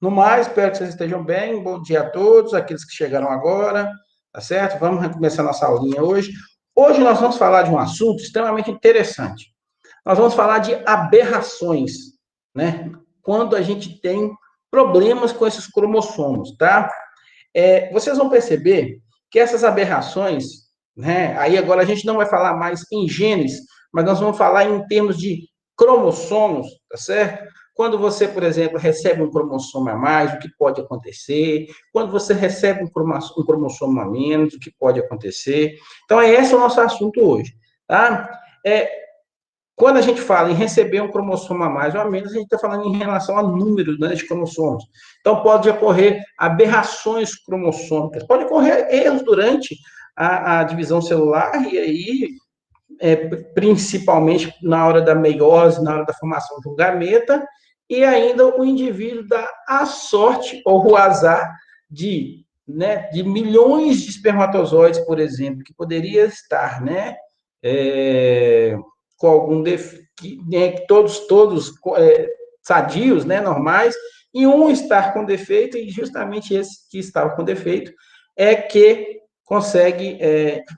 No mais, espero que vocês estejam bem. Bom dia a todos, aqueles que chegaram agora, tá certo? Vamos começar nossa aulinha hoje. Hoje nós vamos falar de um assunto extremamente interessante. Nós vamos falar de aberrações, né? Quando a gente tem problemas com esses cromossomos, tá? Vocês vão perceber que essas aberrações, né? Aí agora a gente não vai falar mais em genes, mas nós vamos falar em termos de cromossomos, tá certo? Quando você, por exemplo, recebe um cromossomo a mais, o que pode acontecer? Quando você recebe um cromossomo a menos, o que pode acontecer? Então, esse é o nosso assunto hoje, tá? Quando a gente fala em receber um cromossomo a mais ou a menos, a gente está falando em relação a números, né, de cromossomos. Então, pode ocorrer aberrações cromossômicas, pode ocorrer erros durante a divisão celular, e aí, principalmente na hora da meiose, na hora da formação de um gameta, e ainda o indivíduo dá a sorte ou o azar de milhões de espermatozoides, por exemplo, que poderia estar, né, com algum defeito, né, todos sadios, né, normais, e um estar com defeito, e justamente esse que estava com defeito é que consegue,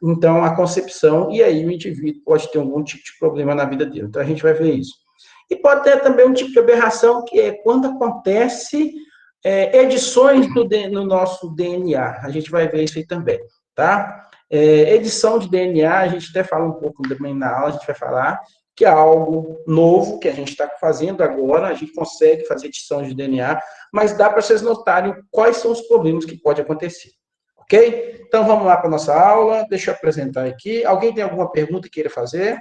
então, a concepção, e aí o indivíduo pode ter algum tipo de problema na vida dele. Então, a gente vai ver isso. E pode ter também um tipo de aberração, que é quando acontece edições no nosso DNA. A gente vai ver isso aí também, tá? Edição de DNA, a gente até fala um pouco também na aula, a gente vai falar que é algo novo que a gente está fazendo agora, a gente consegue fazer edição de DNA, mas dá para vocês notarem quais são os problemas que pode acontecer, ok? Então, vamos lá para a nossa aula, deixa eu apresentar aqui. Alguém tem alguma pergunta que queira fazer?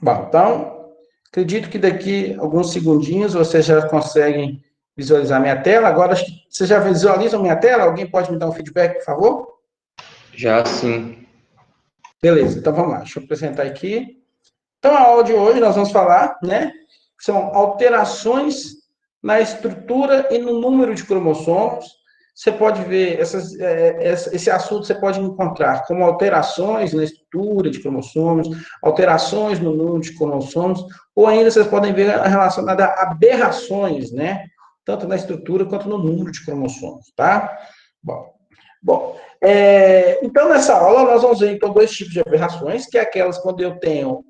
Bom, então, acredito que daqui a alguns segundinhos vocês já conseguem visualizar minha tela. Agora, acho que vocês já visualizam minha tela? Alguém pode me dar um feedback, por favor? Já sim. Beleza, então vamos lá. Deixa eu apresentar aqui. Então, a aula de hoje nós vamos falar, né? São alterações na estrutura e no número de cromossomos. Você pode ver esse assunto, você pode encontrar como alterações na estrutura de cromossomos, alterações no número de cromossomos, ou ainda vocês podem ver relacionada a aberrações, né? Tanto na estrutura quanto no número de cromossomos, tá? Bom, então, nessa aula, nós vamos ver então, dois tipos de aberrações, que é aquelas quando eu tenho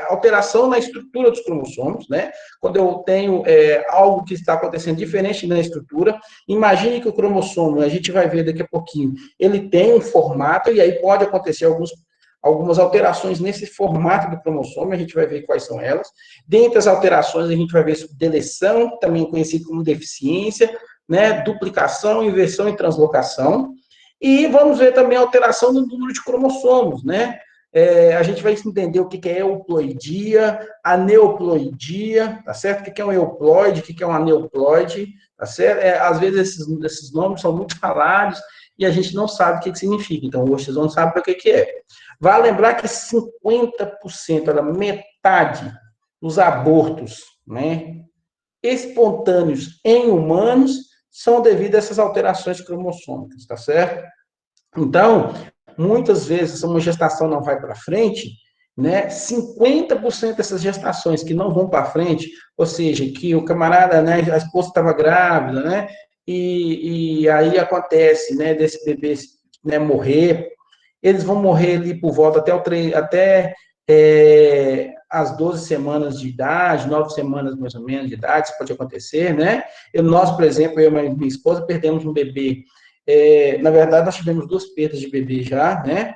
alteração na estrutura dos cromossomos, né? Quando eu tenho algo que está acontecendo diferente na estrutura. Imagine que o cromossomo, a gente vai ver daqui a pouquinho, ele tem um formato, e aí pode acontecer algumas alterações nesse formato do cromossomo, a gente vai ver quais são elas. Dentre as alterações, a gente vai ver sobre deleção, também conhecido como deficiência, né? Duplicação, inversão e translocação. E vamos ver também a alteração no número de cromossomos, né? A gente vai entender o que é euploidia, aneuploidia, tá certo? O que é um euploide, o que é um aneuploide, tá certo? Às vezes esses nomes são muito falados e a gente não sabe o que significa. Então, hoje vocês vão saber o que é. Vale lembrar que 50%, metade dos abortos, né, espontâneos em humanos são devido a essas alterações cromossômicas, tá certo? Então, muitas vezes, uma gestação não vai para frente, né? 50% dessas gestações que não vão para frente, ou seja, que o camarada, né, a esposa estava grávida, né? E aí acontece, né, desse bebê, né, morrer, eles vão morrer ali por volta até as 12 semanas de idade, 9 semanas mais ou menos de idade, isso pode acontecer, né? Nós, por exemplo, eu e minha esposa perdemos um bebê. Na verdade, nós tivemos 2 perdas de bebê já, né?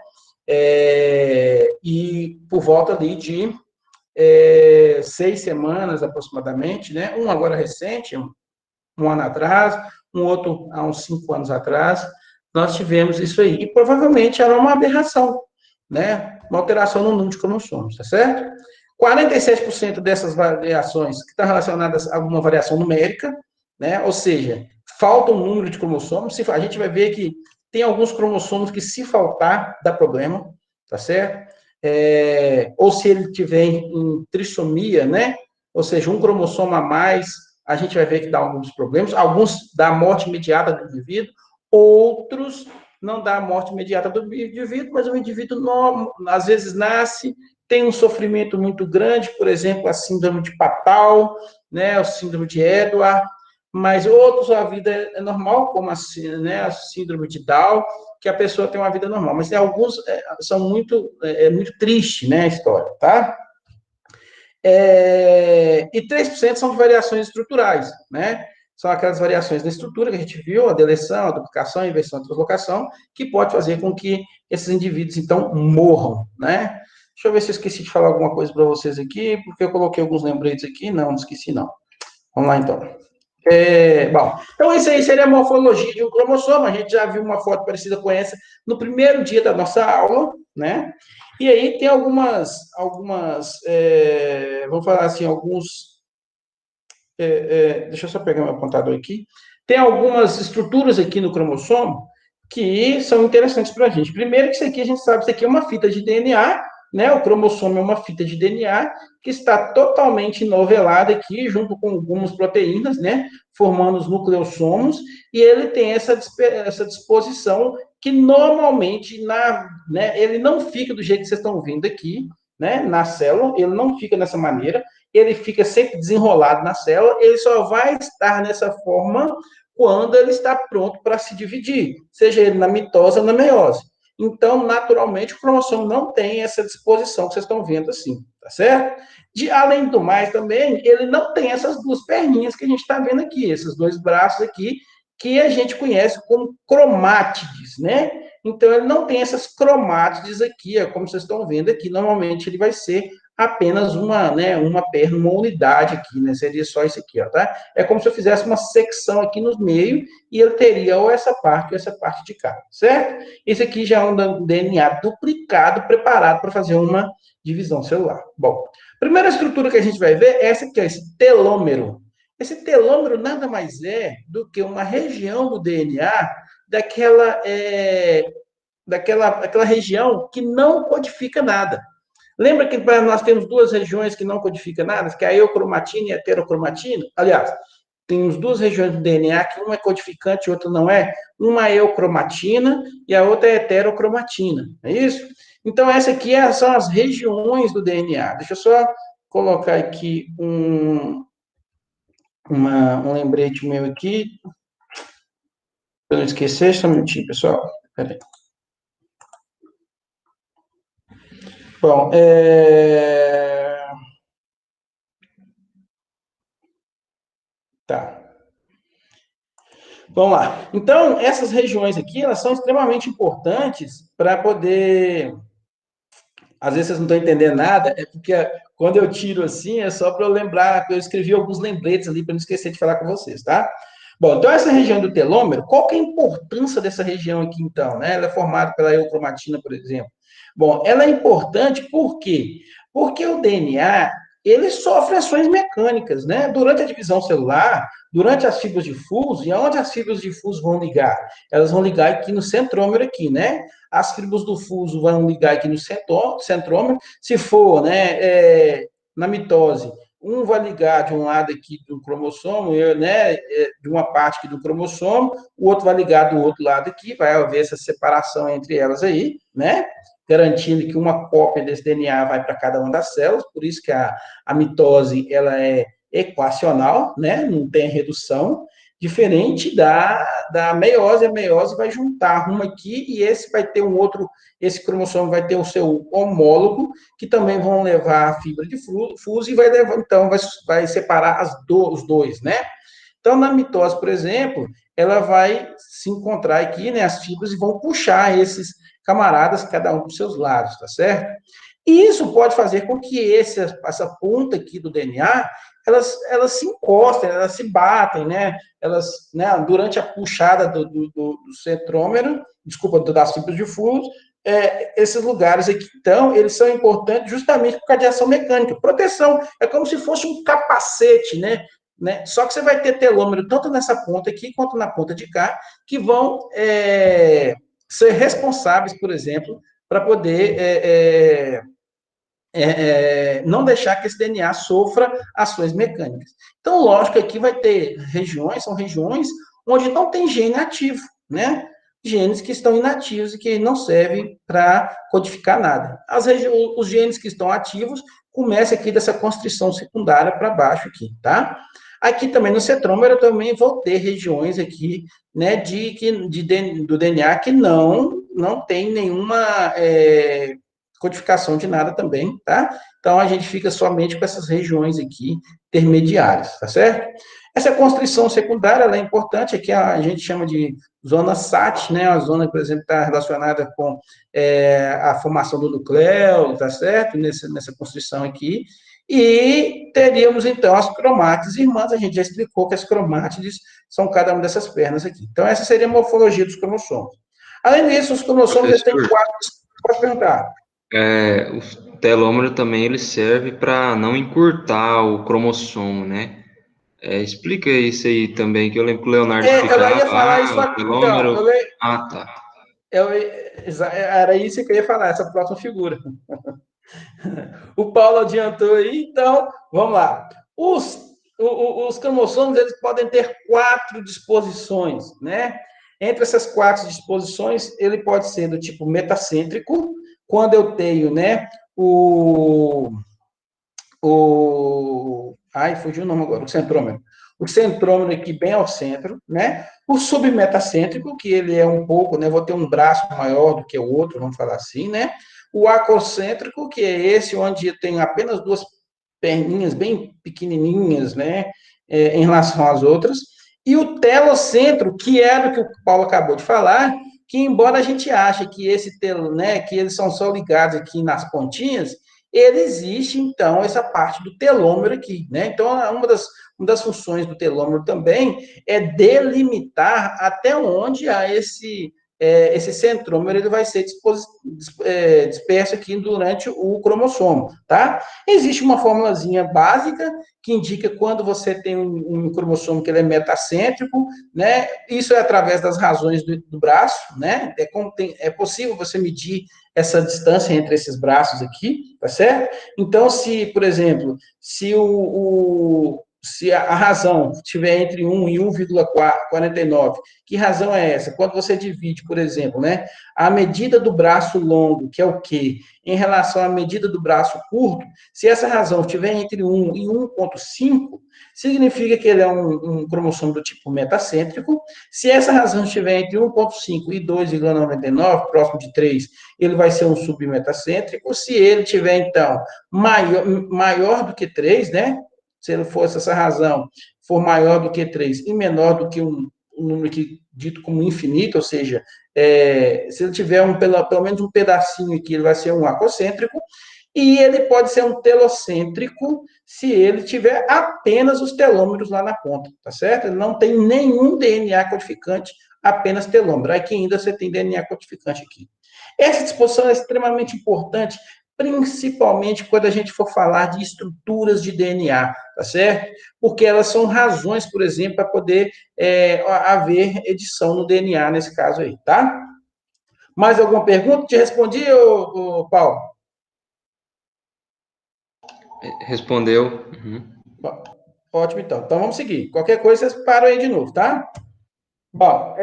E por volta ali de 6 semanas aproximadamente, né? Um agora recente, um ano atrás, um outro há uns 5 anos atrás, nós tivemos isso aí. E provavelmente era uma aberração, né? Uma alteração no número de cromossomos, tá certo? 47% dessas variações que estão relacionadas a alguma variação numérica, né? Ou seja, falta um número de cromossomos. A gente vai ver que tem alguns cromossomos que, se faltar, dá problema, tá certo? Ou se ele tiver em trissomia, né? Ou seja, um cromossomo a mais, a gente vai ver que dá alguns problemas. Alguns dá a morte imediata do indivíduo, outros não dá a morte imediata do indivíduo, mas o indivíduo, às vezes, nasce, tem um sofrimento muito grande, por exemplo, a síndrome de Patal, né, a síndrome de Edward, mas outros a vida é normal, como a síndrome de Down, que a pessoa tem uma vida normal, mas tem alguns são muito triste, né, a história, tá? E 3% são de variações estruturais, né? São aquelas variações da estrutura que a gente viu, a deleção, a duplicação, a inversão, a translocação, que pode fazer com que esses indivíduos, então, morram, né? Deixa eu ver se eu esqueci de falar alguma coisa para vocês aqui, porque eu coloquei alguns lembretes aqui. Não esqueci, não. Vamos lá, então. Bom, então isso aí seria a morfologia de um cromossomo. A gente já viu uma foto parecida com essa no primeiro dia da nossa aula, né? E aí tem vamos falar assim, deixa eu só pegar meu apontador aqui. Tem algumas estruturas aqui no cromossomo que são interessantes para a gente. Primeiro que isso aqui, a gente sabe, isso aqui é uma fita de DNA, né? O cromossomo é uma fita de DNA que está totalmente novelada aqui, junto com algumas proteínas, né? Formando os nucleossomos, e ele tem essa disposição que normalmente, né, ele não fica do jeito que vocês estão vendo aqui, né? Na célula, ele não fica dessa maneira, ele fica sempre desenrolado na célula, ele só vai estar nessa forma quando ele está pronto para se dividir, seja ele na mitose ou na meiose. Então, naturalmente, o cromossomo não tem essa disposição que vocês estão vendo assim, tá certo? Além do mais, também, ele não tem essas duas perninhas que a gente está vendo aqui, esses dois braços aqui, que a gente conhece como cromátides, né? Então, ele não tem essas cromátides aqui, como vocês estão vendo aqui. Normalmente, ele vai ser apenas uma perna, uma unidade aqui, né? Seria só isso aqui, ó, tá? É como se eu fizesse uma secção aqui no meio e ele teria ou essa parte de cá, certo? Esse aqui já é um DNA duplicado, preparado para fazer uma divisão celular. Bom, primeira estrutura que a gente vai ver é essa aqui, ó, esse telômero. Esse telômero nada mais é do que uma região do DNA daquela região que não codifica nada. Lembra que nós temos duas regiões que não codificam nada, que é a eucromatina e a heterocromatina? Aliás, temos duas regiões do DNA, que uma é codificante e outra não é. Uma é eucromatina e a outra é heterocromatina, é isso? Então, essa aqui são as regiões do DNA. Deixa eu só colocar aqui um lembrete meu aqui, para não esquecer, só um minutinho, pessoal. Peraí. Bom, tá. Vamos lá. Então, essas regiões aqui, elas são extremamente importantes para poder... Às vezes vocês não estão entendendo nada, é porque quando eu tiro assim, é só para eu lembrar, eu escrevi alguns lembretes ali para não esquecer de falar com vocês, tá? Bom, então essa região do telômero, qual que é a importância dessa região aqui, então, né? Ela é formada pela eucromatina, por exemplo. Bom, ela é importante por quê? Porque o DNA, ele sofre ações mecânicas, né? Durante a divisão celular, durante as fibras de fuso, e aonde as fibras de fuso vão ligar? Elas vão ligar aqui no centrômero aqui, né? As fibras do fuso vão ligar aqui no centrômero. Se for, né, na mitose, um vai ligar de um lado aqui do cromossomo, né, de uma parte aqui do cromossomo, o outro vai ligar do outro lado aqui, vai haver essa separação entre elas aí, né? Garantindo que uma cópia desse DNA vai para cada uma das células, por isso que a mitose, ela é equacional, né? Não tem redução, diferente da meiose. A meiose vai juntar uma aqui e esse vai ter um outro, esse cromossomo vai ter o seu homólogo, que também vão levar a fibra de fuso e vai levar, então, vai separar os dois, né? Então, na mitose, por exemplo, ela vai se encontrar aqui, né, as fibras, e vão puxar esses camaradas, cada um para os seus lados, tá certo? E isso pode fazer com que essa ponta aqui do DNA, elas se encostem, elas se batem, né? Elas, né, durante a puxada do centrômero, desculpa, das fibras de fuso, esses lugares aqui, então, eles são importantes justamente por causa de ação mecânica. Proteção, é como se fosse um capacete, né? Só que você vai ter telômero tanto nessa ponta aqui quanto na ponta de cá, que vão ser responsáveis, por exemplo, para poder não deixar que esse DNA sofra ações mecânicas. Então, lógico, aqui vai ter regiões, são regiões onde não tem gene ativo, né? genes que estão inativos e que não servem para codificar nada. Os genes que estão ativos começam aqui dessa constrição secundária para baixo aqui, tá? Aqui também no centrômero eu também vou ter regiões aqui, né, do DNA que não tem nenhuma codificação de nada também, tá? Então a gente fica somente com essas regiões aqui intermediárias, tá certo? Essa constrição secundária ela é importante, aqui a gente chama de zona SAT, né? A zona, por exemplo, está relacionada com a formação do nucleo, tá certo? Nessa constrição aqui. E teríamos, então, as cromátides irmãs. A gente já explicou que as cromátides são cada uma dessas pernas aqui. Então, essa seria a morfologia dos cromossomos. Além disso, os cromossomos eles têm Professor, quatro. Pode perguntar. o telômero também ele serve para não encurtar o cromossomo, né? Explica isso aí também, que eu lembro que o Leonardo Eu explicava, ia falar isso. o Então, telômero... Ah, tá. era isso que eu ia falar, essa próxima figura. O Paulo adiantou aí, então, vamos lá. Os cromossomos, eles podem ter quatro disposições, né? Entre essas quatro disposições, ele pode ser do tipo metacêntrico, quando eu tenho, né, ai, fugiu o nome agora, o centrômero. O centrômero aqui bem ao centro, né? O submetacêntrico, que ele é um pouco, né? Vou ter um braço maior do que o outro, vamos falar assim, né? O acocêntrico, que é esse onde eu tenho apenas duas perninhas bem pequenininhas, né? Em relação às outras. E o telocentro, que é do que o Paulo acabou de falar, que embora a gente ache que esse telo, né? Que eles são só ligados aqui nas pontinhas, ele existe, então, essa parte do telômero aqui, né? Então, uma das funções do telômero também é delimitar até onde esse centrômero ele vai ser disperso aqui durante o cromossomo, tá? Existe uma formulazinha básica que indica quando você tem um cromossomo que ele é metacêntrico, né? Isso é através das razões do braço, né? É possível você medir essa distância entre esses braços aqui, tá certo? Então, se, por exemplo, se a razão estiver entre 1 e 1,49, que razão é essa? Quando você divide, por exemplo, né, a medida do braço longo, que é o quê? Em relação à medida do braço curto, se essa razão estiver entre 1 e 1,5, significa que ele é um cromossomo do tipo metacêntrico. Se essa razão estiver entre 1,5 e 2,99, próximo de 3, ele vai ser um submetacêntrico. Se ele tiver, então, maior do que 3, né? Se ele fosse essa razão, for maior do que 3 e menor do que um número que, dito como infinito, ou seja, se ele tiver pelo menos um pedacinho aqui, ele vai ser um acocêntrico, e ele pode ser um telocêntrico se ele tiver apenas os telômeros lá na ponta, tá certo? Ele não tem nenhum DNA codificante, apenas telômero. Aqui ainda você tem DNA codificante aqui. Essa disposição é extremamente importante, principalmente quando a gente for falar de estruturas de DNA, tá certo? Porque elas são razões, por exemplo, para poder haver edição no DNA nesse caso aí, tá? Mais alguma pergunta? Te respondi, Paulo? Respondeu. Uhum. Ótimo, então. Então vamos seguir. Qualquer coisa, vocês param aí de novo, tá? Bom,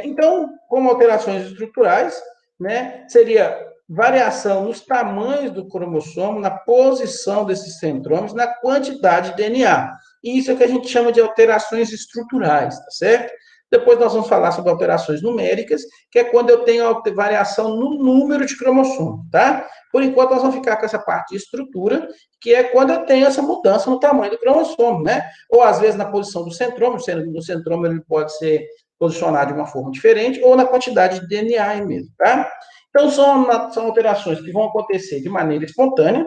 então, como alterações estruturais, né, seria variação nos tamanhos do cromossomo, na posição desses centrômeros, na quantidade de DNA. E isso é o que a gente chama de alterações estruturais, tá certo? Depois nós vamos falar sobre alterações numéricas, que é quando eu tenho variação no número de cromossomos, tá? Por enquanto, nós vamos ficar com essa parte de estrutura, que é quando eu tenho essa mudança no tamanho do cromossomo, né? Ou às vezes na posição do centrômero, sendo o centrômero ele pode ser posicionar de uma forma diferente, ou na quantidade de DNA mesmo, tá? Então, são alterações que vão acontecer de maneira espontânea,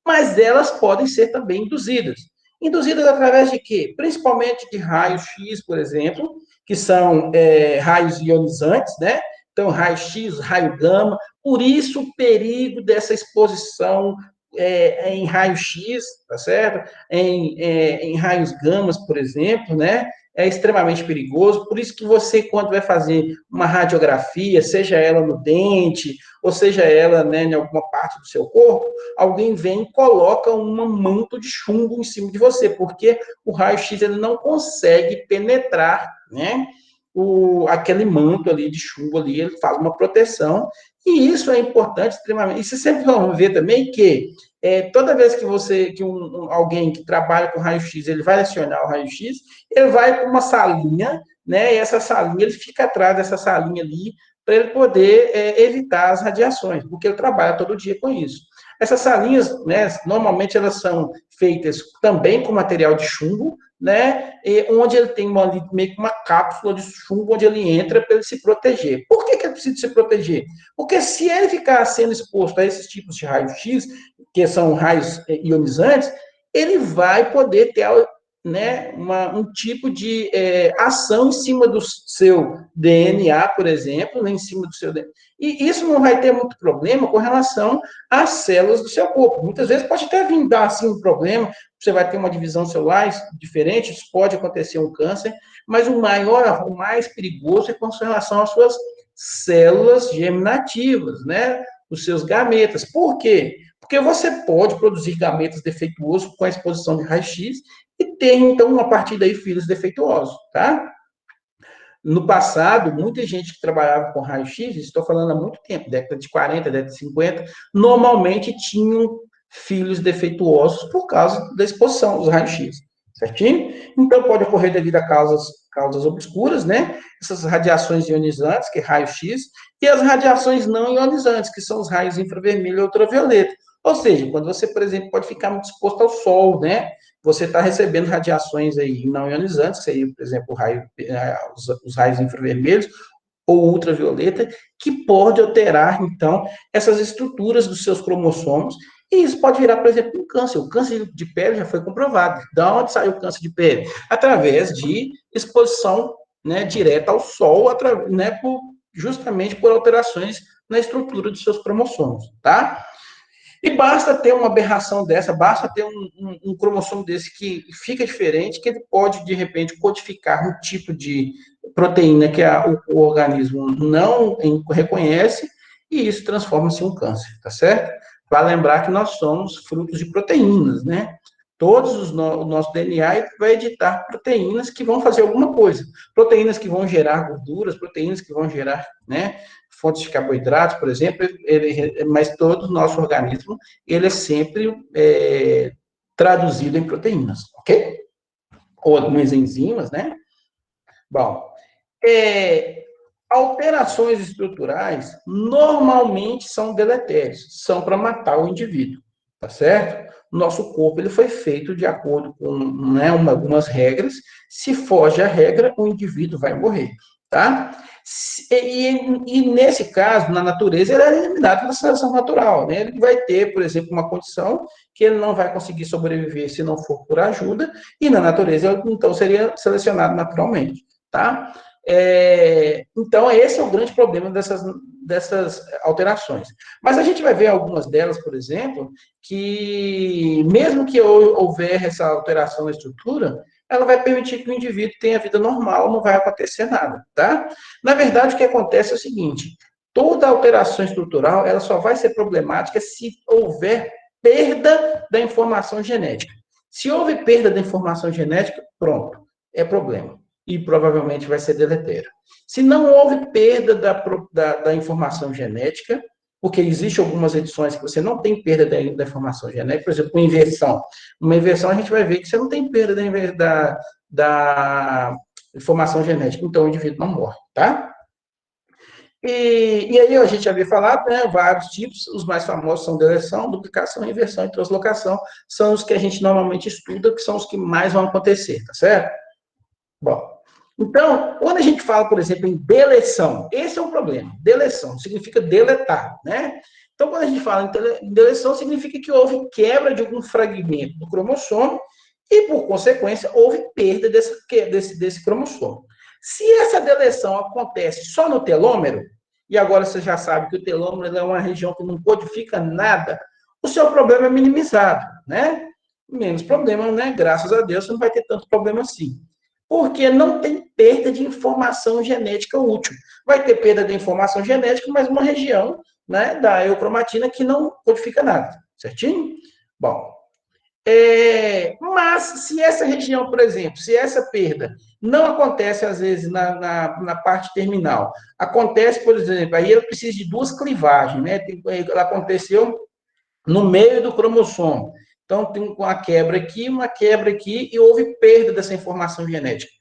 mas elas podem ser também induzidas. Induzidas através de quê? Principalmente de raios X, por exemplo, que são raios ionizantes, né? Então, raio X, raio gama, por isso o perigo dessa exposição em raio X, tá certo? Em raios gamas, por exemplo, né? É extremamente perigoso, por isso que você, quando vai fazer uma radiografia, seja ela no dente, ou seja ela, né, em alguma parte do seu corpo, alguém vem e coloca um manto de chumbo em cima de você, porque o raio-x ele não consegue penetrar, né, aquele manto ali de chumbo ali, ele faz uma proteção, e isso é importante extremamente. E você sempre vão ver também que toda vez que alguém que trabalha com raio-x, ele vai acionar o raio-x, ele vai para uma salinha, né? E essa salinha, ele fica atrás dessa salinha ali, para ele poder evitar as radiações, porque ele trabalha todo dia com isso. Essas salinhas, né, normalmente elas são feitas também com material de chumbo, né, onde ele tem meio que uma cápsula de chumbo onde ele entra para ele se proteger. Por que ele precisa se proteger? Porque se ele ficar sendo exposto a esses tipos de raio-x, que são raios ionizantes, ele vai poder ter, né, um tipo de ação em cima do seu DNA, por exemplo, né, em cima do seu DNA. E isso não vai ter muito problema com relação às células do seu corpo. Muitas vezes pode até vir dar assim um problema, você vai ter uma divisão celular diferente, isso pode acontecer um câncer, mas o mais perigoso é com relação às suas células germinativas, né, os seus gametas. Por quê? Porque você pode produzir gametas defeituosos com a exposição de raio-x e ter, então, a partir daí, filhos defeituosos, tá? No passado, muita gente que trabalhava com raio-x, estou falando há muito tempo, década de 40, década de 50, normalmente tinham filhos defeituosos por causa da exposição dos raios-x, certinho? Então, pode ocorrer devido a causas obscuras, né? Essas radiações ionizantes, que é raio-x, e as radiações não ionizantes, que são os raios infravermelho e ultravioleta. Ou seja, quando você, por exemplo, pode ficar muito exposto ao sol, né? Você está recebendo radiações aí não ionizantes, que seria, por exemplo, os raios infravermelhos ou ultravioleta, que pode alterar, então, essas estruturas dos seus cromossomos, e isso pode virar, por exemplo, um câncer. O câncer de pele já foi comprovado. De onde saiu o câncer de pele? Através de exposição, né, direta ao sol, né, justamente por alterações na estrutura dos seus cromossomos, tá? E basta ter uma aberração dessa, basta ter um cromossomo desse que fica diferente, que ele pode, de repente, codificar um tipo de proteína que o organismo não reconhece, e isso transforma-se em um câncer, tá certo? Para lembrar que nós somos frutos de proteínas, né? O nosso DNA vai editar proteínas que vão fazer alguma coisa. Proteínas que vão gerar gorduras, proteínas que vão gerar, né, fontes de carboidratos, por exemplo, mas todo o nosso organismo, ele é sempre traduzido em proteínas, ok? Ou algumas enzimas, né? Bom, alterações estruturais normalmente são deletérias, são para matar o indivíduo, tá certo? Nosso corpo ele foi feito de acordo com, né, algumas regras. Se foge a regra, o indivíduo vai morrer, tá? E nesse caso, na natureza, ele é eliminado pela seleção natural, né? Ele vai ter, por exemplo, uma condição que ele não vai conseguir sobreviver se não for por ajuda, e na natureza, ele, então, seria selecionado naturalmente, tá? Então, esse é o grande problema dessas alterações. Mas a gente vai ver algumas delas, por exemplo, que mesmo que houver essa alteração na estrutura, ela vai permitir que o indivíduo tenha vida normal, não vai acontecer nada, tá? Na verdade, o que acontece é o seguinte, toda alteração estrutural, ela só vai ser problemática se houver perda da informação genética. Se houve perda da informação genética, pronto, é problema. E provavelmente vai ser deletério. Se não houve perda da informação genética, porque existem algumas edições que você não tem perda da informação genética, por exemplo, uma inversão. Uma inversão a gente vai ver que você não tem perda da informação genética, então o indivíduo não morre, tá? E aí a gente já havia falado, né, vários tipos, os mais famosos são deleção, duplicação, inversão e translocação, são os que a gente normalmente estuda, que são os que mais vão acontecer, tá certo? Bom, então, quando a gente fala, por exemplo, em deleção, esse é um problema. Deleção significa deletar, né? Então, quando a gente fala em deleção, significa que houve quebra de algum fragmento do cromossomo e, por consequência, houve perda desse cromossomo. Se essa deleção acontece só no telômero, e agora você já sabe que o telômero é uma região que não codifica nada, o seu problema é minimizado, né? Menos problema, né? Graças a Deus, você não vai ter tanto problema assim. Porque não tem perda de informação genética útil. Vai ter perda de informação genética, mas uma região, né, da eukromatina que não codifica nada, certinho? Bom, Mas, se essa região, por exemplo, se essa perda não acontece, às vezes, na parte terminal, acontece, por exemplo, aí ela precisa de duas clivagens, né? Ela aconteceu no meio do cromossomo. Então, tem uma quebra aqui, e houve perda dessa informação genética.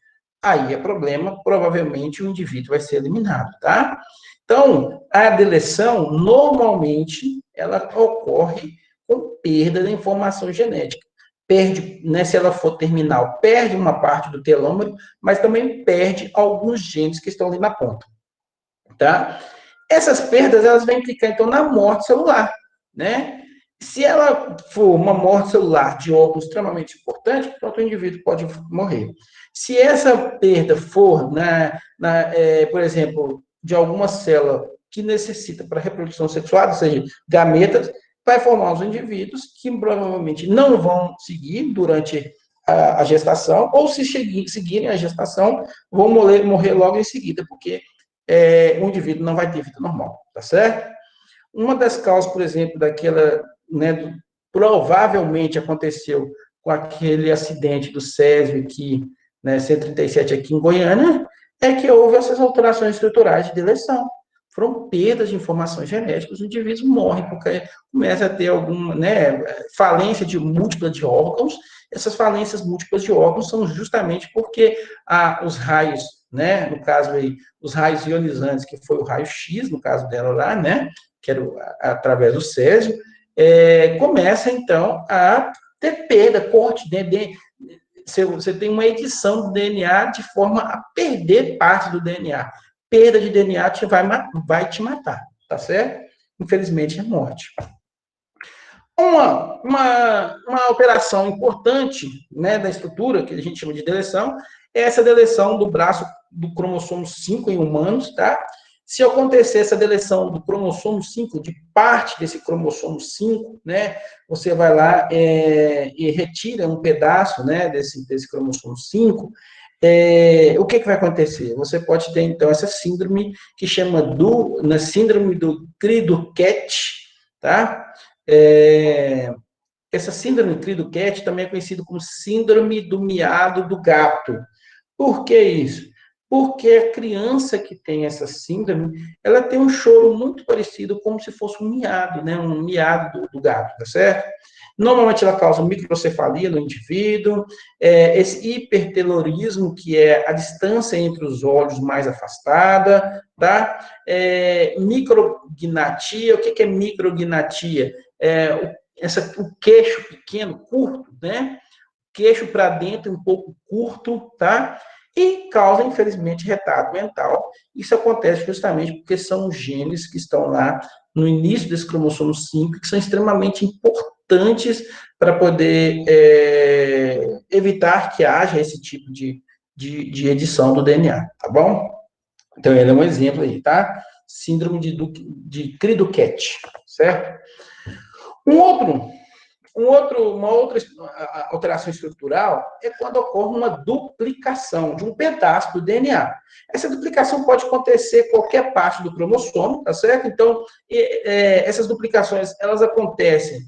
Aí é problema, provavelmente o indivíduo vai ser eliminado, tá? Então, a deleção, normalmente, ela ocorre com perda da informação genética. Perde, né, se ela for terminal, perde uma parte do telômero, mas também perde alguns genes que estão ali na ponta, tá? Essas perdas, elas vão implicar, então, na morte celular, né? Se ela for uma morte celular de órgão extremamente importante, pronto, o indivíduo pode morrer. Se essa perda for, por exemplo, de alguma célula que necessita para reprodução sexual, ou seja, gametas, vai formar os indivíduos que provavelmente não vão seguir durante a gestação, ou se seguirem a gestação, vão morrer logo em seguida, porque o indivíduo não vai ter vida normal, tá certo? Uma das causas, por exemplo, daquela, né, provavelmente aconteceu com aquele acidente do Césio aqui, né, 137 aqui em Goiânia, é que houve essas alterações estruturais de deleção. Foram perdas de informações genéticas, os indivíduos morrem porque começa a ter alguma, né, falência múltipla de órgãos. Essas falências múltiplas de órgãos são justamente porque os raios, né, no caso aí, os raios ionizantes, que foi o raio-x, no caso dela lá, né, que era através do Césio, começa, então, a ter perda, corte, você tem uma edição do DNA de forma a perder parte do DNA. Perda de DNA vai te matar, tá certo? Infelizmente, é morte. Uma alteração importante, né, da estrutura, que a gente chama de deleção, é essa deleção do braço do cromossomo 5 em humanos, tá? Se acontecer essa deleção do cromossomo 5, de parte desse cromossomo 5, né, você vai lá e retira um pedaço, né, desse cromossomo 5, o que vai acontecer? Você pode ter, então, essa síndrome que chama síndrome do Cri-du-Cat, tá? Essa síndrome do Cri-du-Cat também é conhecida como síndrome do miado do gato. Por que isso? Porque a criança que tem essa síndrome, ela tem um choro muito parecido como se fosse um miado, né? Um miado do gato, tá certo? Normalmente ela causa microcefalia no indivíduo, esse hipertelorismo, que é a distância entre os olhos mais afastada, tá? Micrognatia, o que é micrognatia? O queixo pequeno, curto, né? Queixo para dentro um pouco curto, tá? E causa, infelizmente, retardo mental. Isso acontece justamente porque são genes que estão lá no início desse cromossomo 5, que são extremamente importantes para poder evitar que haja esse tipo de edição do DNA, tá bom? Então, ele é um exemplo aí, tá? Síndrome de Cri-du-Cat, certo? Uma outra alteração estrutural é quando ocorre uma duplicação de um pedaço do DNA. Essa duplicação pode acontecer em qualquer parte do cromossomo, tá certo? Então, essas duplicações, elas acontecem,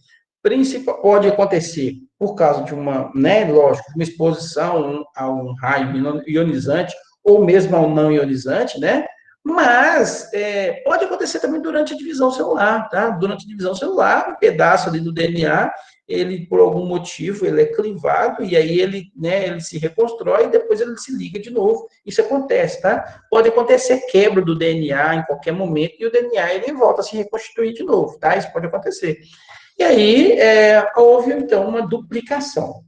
pode acontecer por causa de lógico, uma exposição a um raio ionizante, ou mesmo ao não ionizante, né? Mas pode acontecer também durante a divisão celular, tá? Durante a divisão celular, um pedaço ali do DNA, ele, por algum motivo, ele é clivado, e aí ele se reconstrói, e depois ele se liga de novo. Isso acontece, tá? Pode acontecer quebra do DNA em qualquer momento, e o DNA, ele volta a se reconstituir de novo, tá? Isso pode acontecer. E aí, houve, então, uma duplicação.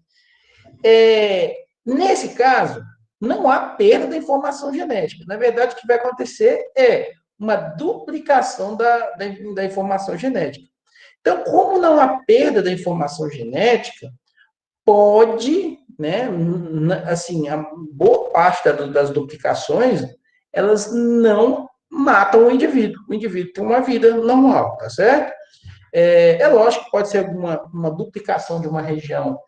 Nesse caso, não há perda da informação genética. Na verdade, o que vai acontecer é uma duplicação da informação genética. Então, como não há perda da informação genética, pode, né, assim, a boa parte das duplicações, elas não matam o indivíduo. O indivíduo tem uma vida normal, tá certo? Lógico que pode ser uma duplicação de uma região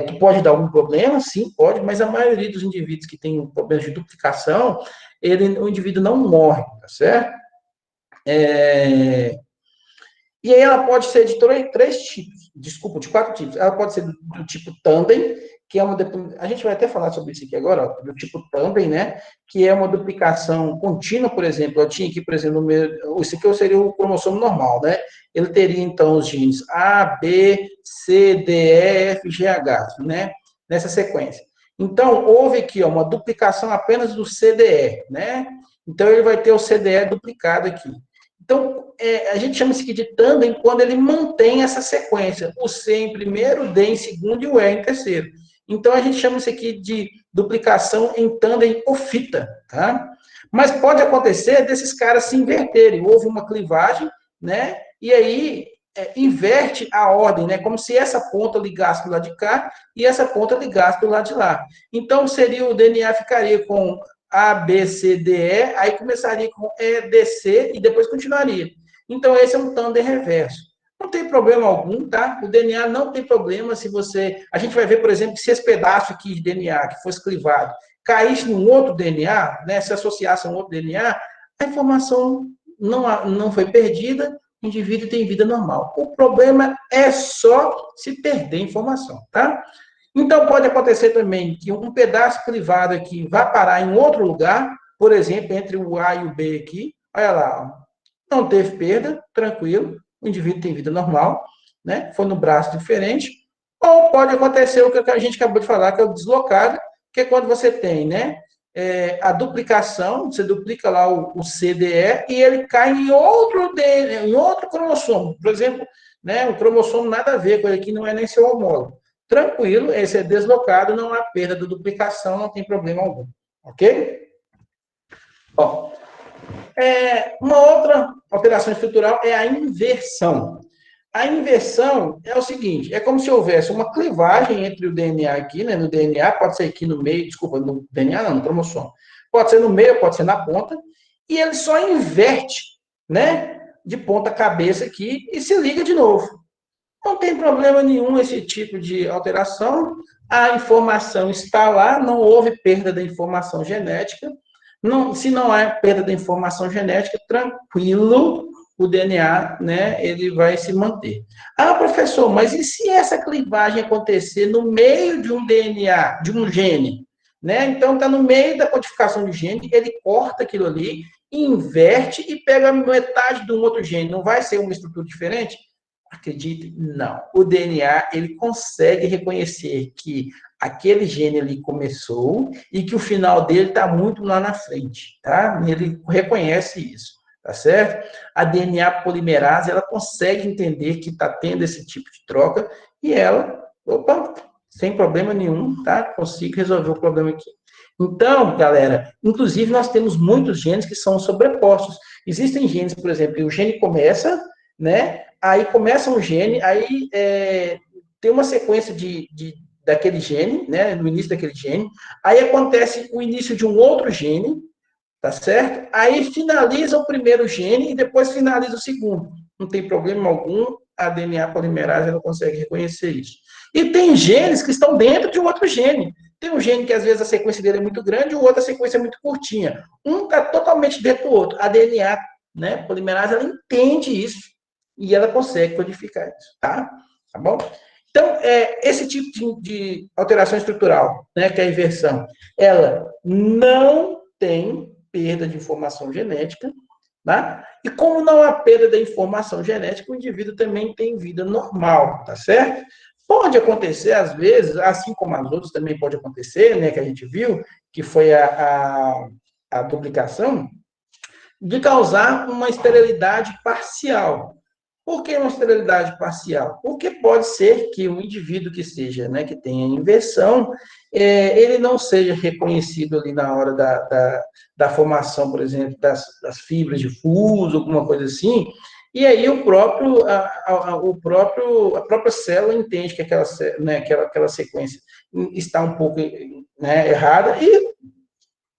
que pode dar algum problema, sim, pode, mas a maioria dos indivíduos que têm problemas de duplicação, o indivíduo não morre, tá certo? E aí ela pode ser de três tipos, desculpa, de 4 tipos. Ela pode ser do tipo tandem, que é uma... A gente vai até falar sobre isso aqui agora, ó, do tipo tandem, né? Que é uma duplicação contínua, por exemplo. Eu tinha aqui, por exemplo, esse aqui seria o cromossomo normal, né? Ele teria, então, os genes A, B, C, D, E, F, G, H, né? Nessa sequência. Então, houve aqui ó, uma duplicação apenas do CDE, né? Então, ele vai ter o CDE duplicado aqui. Então, a gente chama isso aqui de tandem quando ele mantém essa sequência. O C em primeiro, o D em segundo e o E em terceiro. Então, a gente chama isso aqui de duplicação em tandem ou fita, tá? Mas pode acontecer desses caras se inverterem. Houve uma clivagem, né? E aí inverte a ordem, né? Como se essa ponta ligasse do lado de cá e essa ponta ligasse do lado de lá. Então, seria o DNA ficaria com A, B, C, D, E, aí começaria com E, D, C e depois continuaria. Então, esse é um tandem reverso. Não tem problema algum, tá? O DNA não tem problema se você... A gente vai ver, por exemplo, que se esse pedaço aqui de DNA que fosse clivado caísse num outro DNA, né? Se associasse a um outro DNA, a informação não foi perdida, o indivíduo tem vida normal. O problema é só se perder informação, tá? Então, pode acontecer também que um pedaço privado aqui vá parar em outro lugar, por exemplo, entre o A e o B aqui. Olha lá, não teve perda, tranquilo, o indivíduo tem vida normal, né? Foi no braço diferente. Ou pode acontecer o que a gente acabou de falar, que é o deslocado, que é quando você tem, né? A duplicação, você duplica lá o CDE e ele cai em outro DNA, em outro cromossomo. Por exemplo, né? Um cromossomo nada a ver com ele aqui, não é nem seu homólogo. Tranquilo, esse é deslocado, não há perda de duplicação, não tem problema algum. Ok? Ó, uma outra alteração estrutural é a inversão. A inversão é o seguinte, é como se houvesse uma clivagem entre o DNA aqui, né, no DNA, pode ser aqui no meio, desculpa, no DNA não, no cromossomo. Pode ser no meio, pode ser na ponta, e ele só inverte, né, de ponta cabeça aqui e se liga de novo. Não tem problema nenhum esse tipo de alteração. A informação está lá, não houve perda da informação genética. Não, se não há perda da informação genética, tranquilo, o DNA, né, ele vai se manter. Ah, professor, mas e se essa clivagem acontecer no meio de um DNA, de um gene? Né? Então, está no meio da codificação de gene, ele corta aquilo ali, inverte e pega metade de um outro gene. Não vai ser uma estrutura diferente? Acredite, não. O DNA, ele consegue reconhecer que aquele gene ali começou e que o final dele está muito lá na frente, tá? Ele reconhece isso, tá certo? A DNA polimerase, ela consegue entender que está tendo esse tipo de troca e ela, opa, sem problema nenhum, tá? Consigo resolver o problema aqui. Então, galera, inclusive nós temos muitos genes que são sobrepostos. Existem genes, por exemplo, que o gene começa, né? Aí começa um gene, aí tem uma sequência daquele gene, né? No início daquele gene, aí acontece o início de um outro gene, tá certo? Aí finaliza o primeiro gene e depois finaliza o segundo. Não tem problema algum, a DNA polimerase ela consegue reconhecer isso. E tem genes que estão dentro de um outro gene. Tem um gene que às vezes a sequência dele é muito grande, o outro a sequência é muito curtinha. Um está totalmente dentro do outro. A DNA, né, polimerase, ela entende isso e ela consegue codificar isso, tá? Tá bom? Então, esse tipo de alteração estrutural, né, que é a inversão, ela não tem perda de informação genética, tá? E como não há perda da informação genética, o indivíduo também tem vida normal, tá certo? Pode acontecer, às vezes, assim como as outras também pode acontecer, né, que a gente viu, que foi a duplicação, de causar uma esterilidade parcial. Por que uma esterilidade parcial? Porque pode ser que um indivíduo que seja, né, que tenha inversão, ele não seja reconhecido ali na hora da formação, por exemplo, das fibras de fuso, alguma coisa assim, e aí a própria célula entende que aquela sequência está um pouco, né, errada e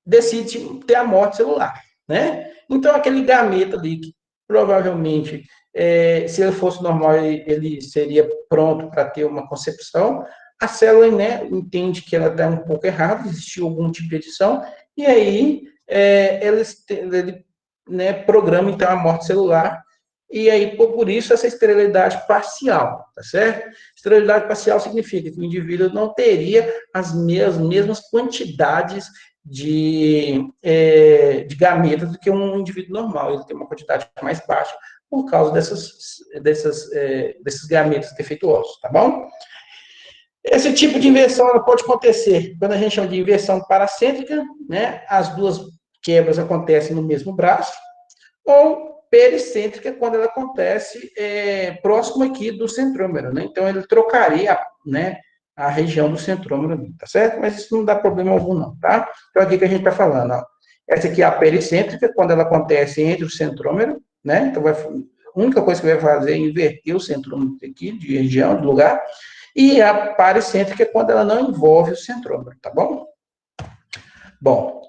decide ter a morte celular, né? Então, aquele gameta ali, que provavelmente, se ele fosse normal, ele seria pronto para ter uma concepção, a célula, né, entende que ela está um pouco errada, existiu algum tipo de edição, e aí ele né, programa, então, a morte celular, e aí, por isso, essa esterilidade parcial, tá certo? Esterilidade parcial significa que o indivíduo não teria as mesmas quantidades de gametas do que um indivíduo normal, ele tem uma quantidade mais baixa por causa desses gametas defeituosos, tá bom? Esse tipo de inversão ela pode acontecer quando a gente chama de inversão paracêntrica, né? As duas quebras acontecem no mesmo braço, ou pericêntrica, quando ela acontece próximo aqui do centrômero, né? Então, ele trocaria, né, a região do centrômero, tá certo? Mas isso não dá problema algum, não, tá? Então, aqui que a gente está falando, ó. Essa aqui é a pericêntrica, quando ela acontece entre o centrômero, né? Então, a única coisa que vai fazer é inverter o centrômero aqui, de região, de lugar, e a paricêntrica é quando ela não envolve o centrômero, tá bom? Bom,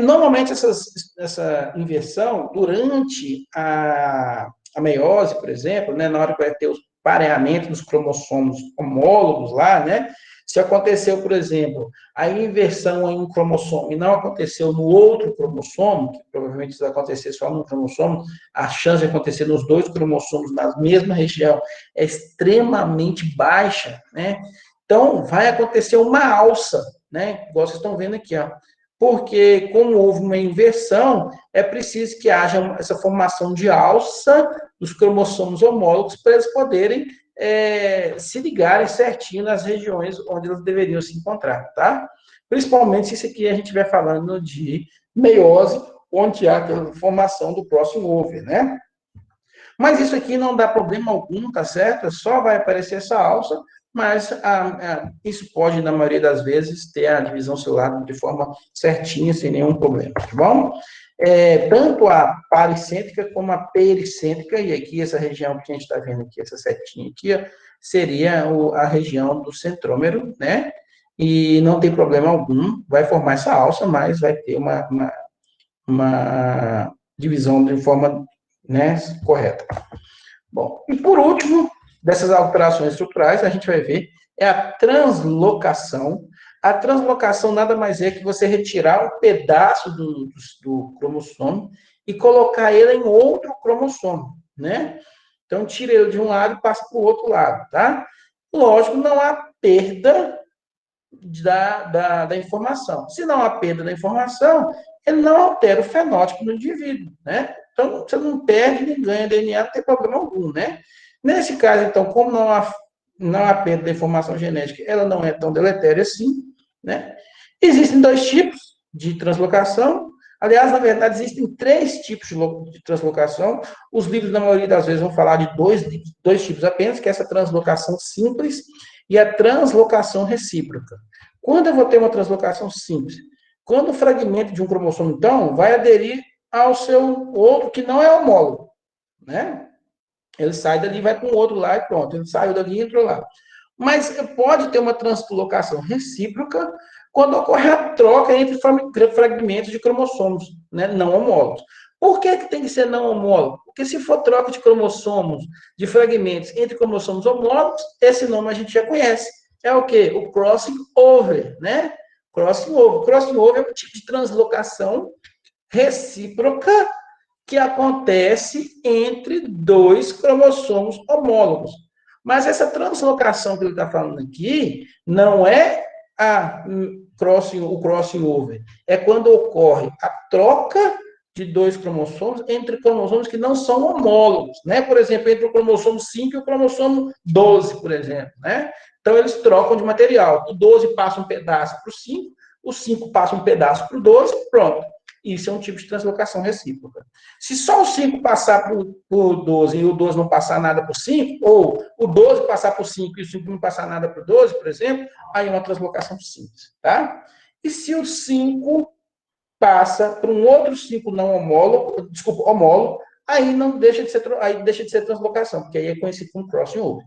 normalmente essa inversão, durante a meiose, por exemplo, né, na hora que vai ter o pareamento dos cromossomos homólogos lá, né, se aconteceu, por exemplo, a inversão em um cromossomo e não aconteceu no outro cromossomo, que provavelmente isso vai acontecer só no cromossomo, a chance de acontecer nos dois cromossomos na mesma região é extremamente baixa, né? Então, vai acontecer uma alça, né? Igual vocês estão vendo aqui, ó. Porque, como houve uma inversão, é preciso que haja essa formação de alça dos cromossomos homólogos para eles poderem se ligarem certinho nas regiões onde eles deveriam se encontrar, tá? Principalmente se isso aqui a gente estiver falando de meiose, onde há a formação do próximo over, né? Mas isso aqui não dá problema algum, tá certo? Só vai aparecer essa alça, mas isso pode, na maioria das vezes, ter a divisão celular de forma certinha, sem nenhum problema, tá bom? Tanto a paricêntrica como a pericêntrica, e aqui essa região que a gente está vendo aqui, essa setinha aqui, ó, seria a região do centrômero, né? E não tem problema algum, vai formar essa alça, mas vai ter uma divisão de forma, né, correta. Bom, e por último, dessas alterações estruturais, a gente vai ver a translocação. A translocação nada mais é que você retirar um pedaço do cromossomo e colocar ele em outro cromossomo, né? Então, tira ele de um lado e passa para o outro lado, tá? Lógico, não há perda da informação. Se não há perda da informação, ele não altera o fenótipo do indivíduo, né? Então, você não perde nem ganha DNA, não tem problema algum, né? Nesse caso, então, como não há perda da informação genética, ela não é tão deletéria assim, né? Existem dois tipos de translocação. Aliás, na verdade, existem três tipos de translocação. Os livros, na maioria das vezes, vão falar de dois tipos apenas, que é essa translocação simples e a translocação recíproca. Quando eu vou ter uma translocação simples? Quando o fragmento de um cromossomo, então, vai aderir ao seu outro que não é homólogo, né? Ele sai dali, vai para um outro lá e pronto. Ele saiu dali e entrou lá. Mas pode ter uma translocação recíproca quando ocorre a troca entre fragmentos de cromossomos, né, não homólogos. Por que tem que ser não homólogo? Porque se for troca de cromossomos, de fragmentos entre cromossomos homólogos, esse nome a gente já conhece. É o quê? O crossing over, né? Crossing over. Crossing over é um tipo de translocação recíproca que acontece entre dois cromossomos homólogos. Mas essa translocação que ele está falando aqui não é o crossing over. É quando ocorre a troca de dois cromossomos entre cromossomos que não são homólogos, né? Por exemplo, entre o cromossomo 5 e o cromossomo 12, por exemplo, né? Então, eles trocam de material. O 12 passa um pedaço para o 5, o 5 passa um pedaço para o 12, pronto. Isso é um tipo de translocação recíproca. Se só o 5 passar para o 12 e o 12 não passar nada para o 5, ou o 12 passar para o 5 e o 5 não passar nada para o 12, por exemplo, aí é uma translocação simples, tá? E se o 5 passa para um outro 5 não homólogo, desculpa, homólogo, aí não deixa de ser, aí deixa de ser translocação, porque aí é conhecido como crossing over.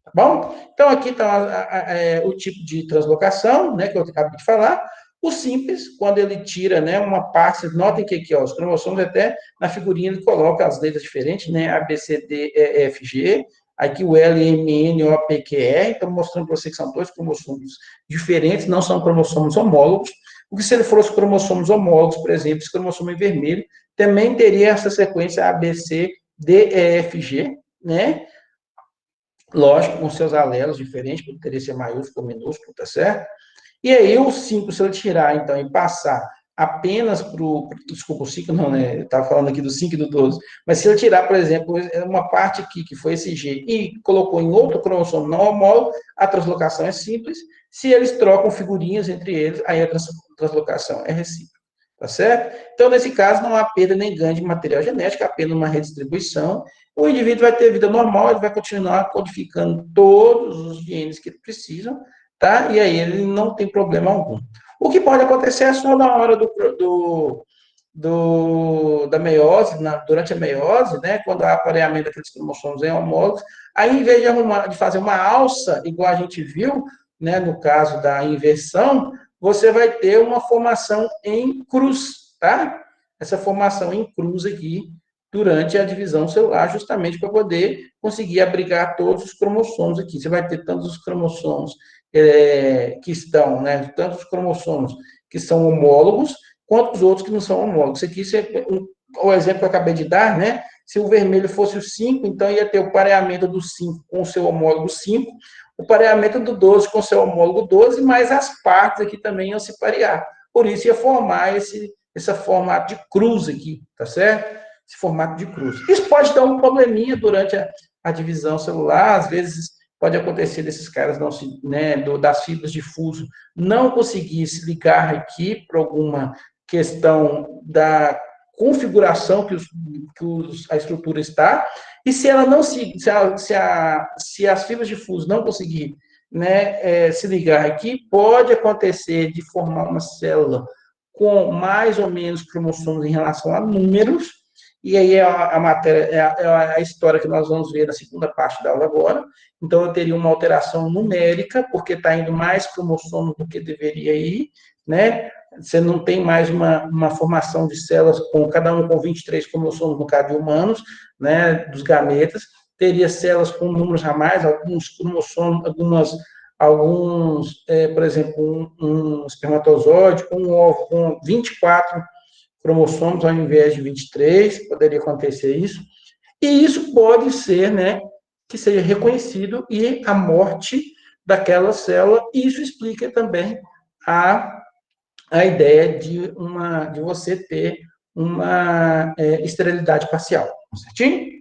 Tá bom? Então, aqui está o tipo de translocação, né, que eu acabei de falar. O simples, quando ele tira, né, uma parte, notem que aqui, ó, os cromossomos até na figurinha ele coloca as letras diferentes, né, A, B, C, D, E, F, G, aqui o L, M, N, O, P, Q, R, então mostrando para você que são dois cromossomos diferentes, não são cromossomos homólogos, porque se ele fosse cromossomos homólogos, por exemplo, esse cromossomo em vermelho, também teria essa sequência A, B, C, D, E, F, G, né? Lógico, com seus alelos diferentes, poderia ser maiúsculo ou minúsculo, tá certo? E aí o 5, se eu tirar, então, e passar apenas para o... Desculpa, o 5 não, né? Eu estava falando aqui do 5 e do 12. Mas se eu tirar, por exemplo, uma parte aqui, que foi esse G, e colocou em outro cromossomo não homólogo, a translocação é simples. Se eles trocam figurinhas entre eles, aí a translocação é recíproca. Tá certo? Então, nesse caso, não há perda nem ganho de material genético, apenas uma redistribuição. O indivíduo vai ter vida normal, ele vai continuar codificando todos os genes que ele precisa, tá? E aí ele não tem problema algum. O que pode acontecer é só na hora da meiose, durante a meiose, né, quando há aparelhamento daqueles cromossomos em homólogos, aí em vez de fazer uma alça, igual a gente viu, né, no caso da inversão, você vai ter uma formação em cruz, tá? Essa formação em cruz aqui, durante a divisão celular, justamente para poder conseguir abrigar todos os cromossomos aqui. Você vai ter tantos os cromossomos que estão, né, tanto os cromossomos que são homólogos, quanto os outros que não são homólogos. Isso aqui, o exemplo que eu acabei de dar, né, se o vermelho fosse o 5, então ia ter o pareamento do 5 com o seu homólogo 5, o pareamento do 12 com o seu homólogo 12, mas as partes aqui também iam se parear. Por isso ia formar esse formato de cruz aqui, tá certo? Esse formato de cruz. Isso pode dar um probleminha durante a divisão celular, às vezes pode acontecer desses caras não se, né, das fibras de fuso não conseguir se ligar aqui por alguma questão da configuração que a estrutura está, e se ela não se as fibras de fuso não conseguir, né, se ligar aqui, pode acontecer de formar uma célula com mais ou menos cromossomos em relação a números, e aí a matéria, a história que nós vamos ver na segunda parte da aula agora. Então, eu teria uma alteração numérica, porque está indo mais cromossomos do que deveria ir, né? Você não tem mais uma formação de células com cada um com 23 cromossomos, no caso de humanos, né, dos gametas. Teria células com números a mais, alguns cromossomos, por exemplo, um espermatozoide, um ovo com 24 cromossomos ao invés de 23, poderia acontecer isso. E isso pode ser, né, que seja reconhecido e a morte daquela célula, e isso explica também a ideia de você ter uma esterilidade parcial, certinho?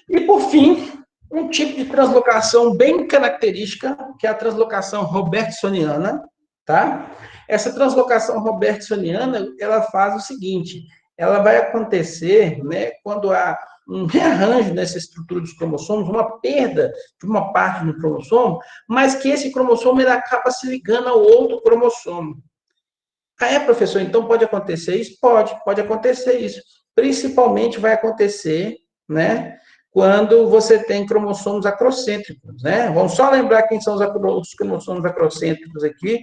E, por fim, um tipo de translocação bem característica, que é a translocação robertsoniana, tá? Essa translocação robertsoniana, ela faz o seguinte, ela vai acontecer, né, quando há um rearranjo nessa estrutura dos cromossomos, uma perda de uma parte do cromossomo, mas que esse cromossomo ele acaba se ligando ao outro cromossomo. Professor, então pode acontecer isso? Pode acontecer isso. Principalmente vai acontecer, né, quando você tem cromossomos acrocêntricos, né? Vamos só lembrar quem são os cromossomos acrocêntricos aqui,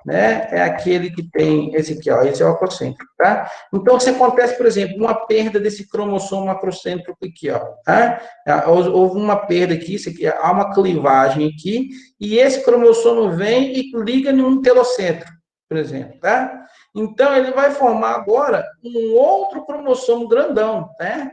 né? É aquele que tem esse aqui, ó, esse é o acrocêntrico, tá? Então, se acontece, por exemplo, uma perda desse cromossomo acrocêntrico aqui, ó, tá? Houve uma perda aqui, isso aqui, há uma clivagem aqui, e esse cromossomo vem e liga em um telocentro, por exemplo, tá? Então, ele vai formar agora um outro cromossomo grandão, né?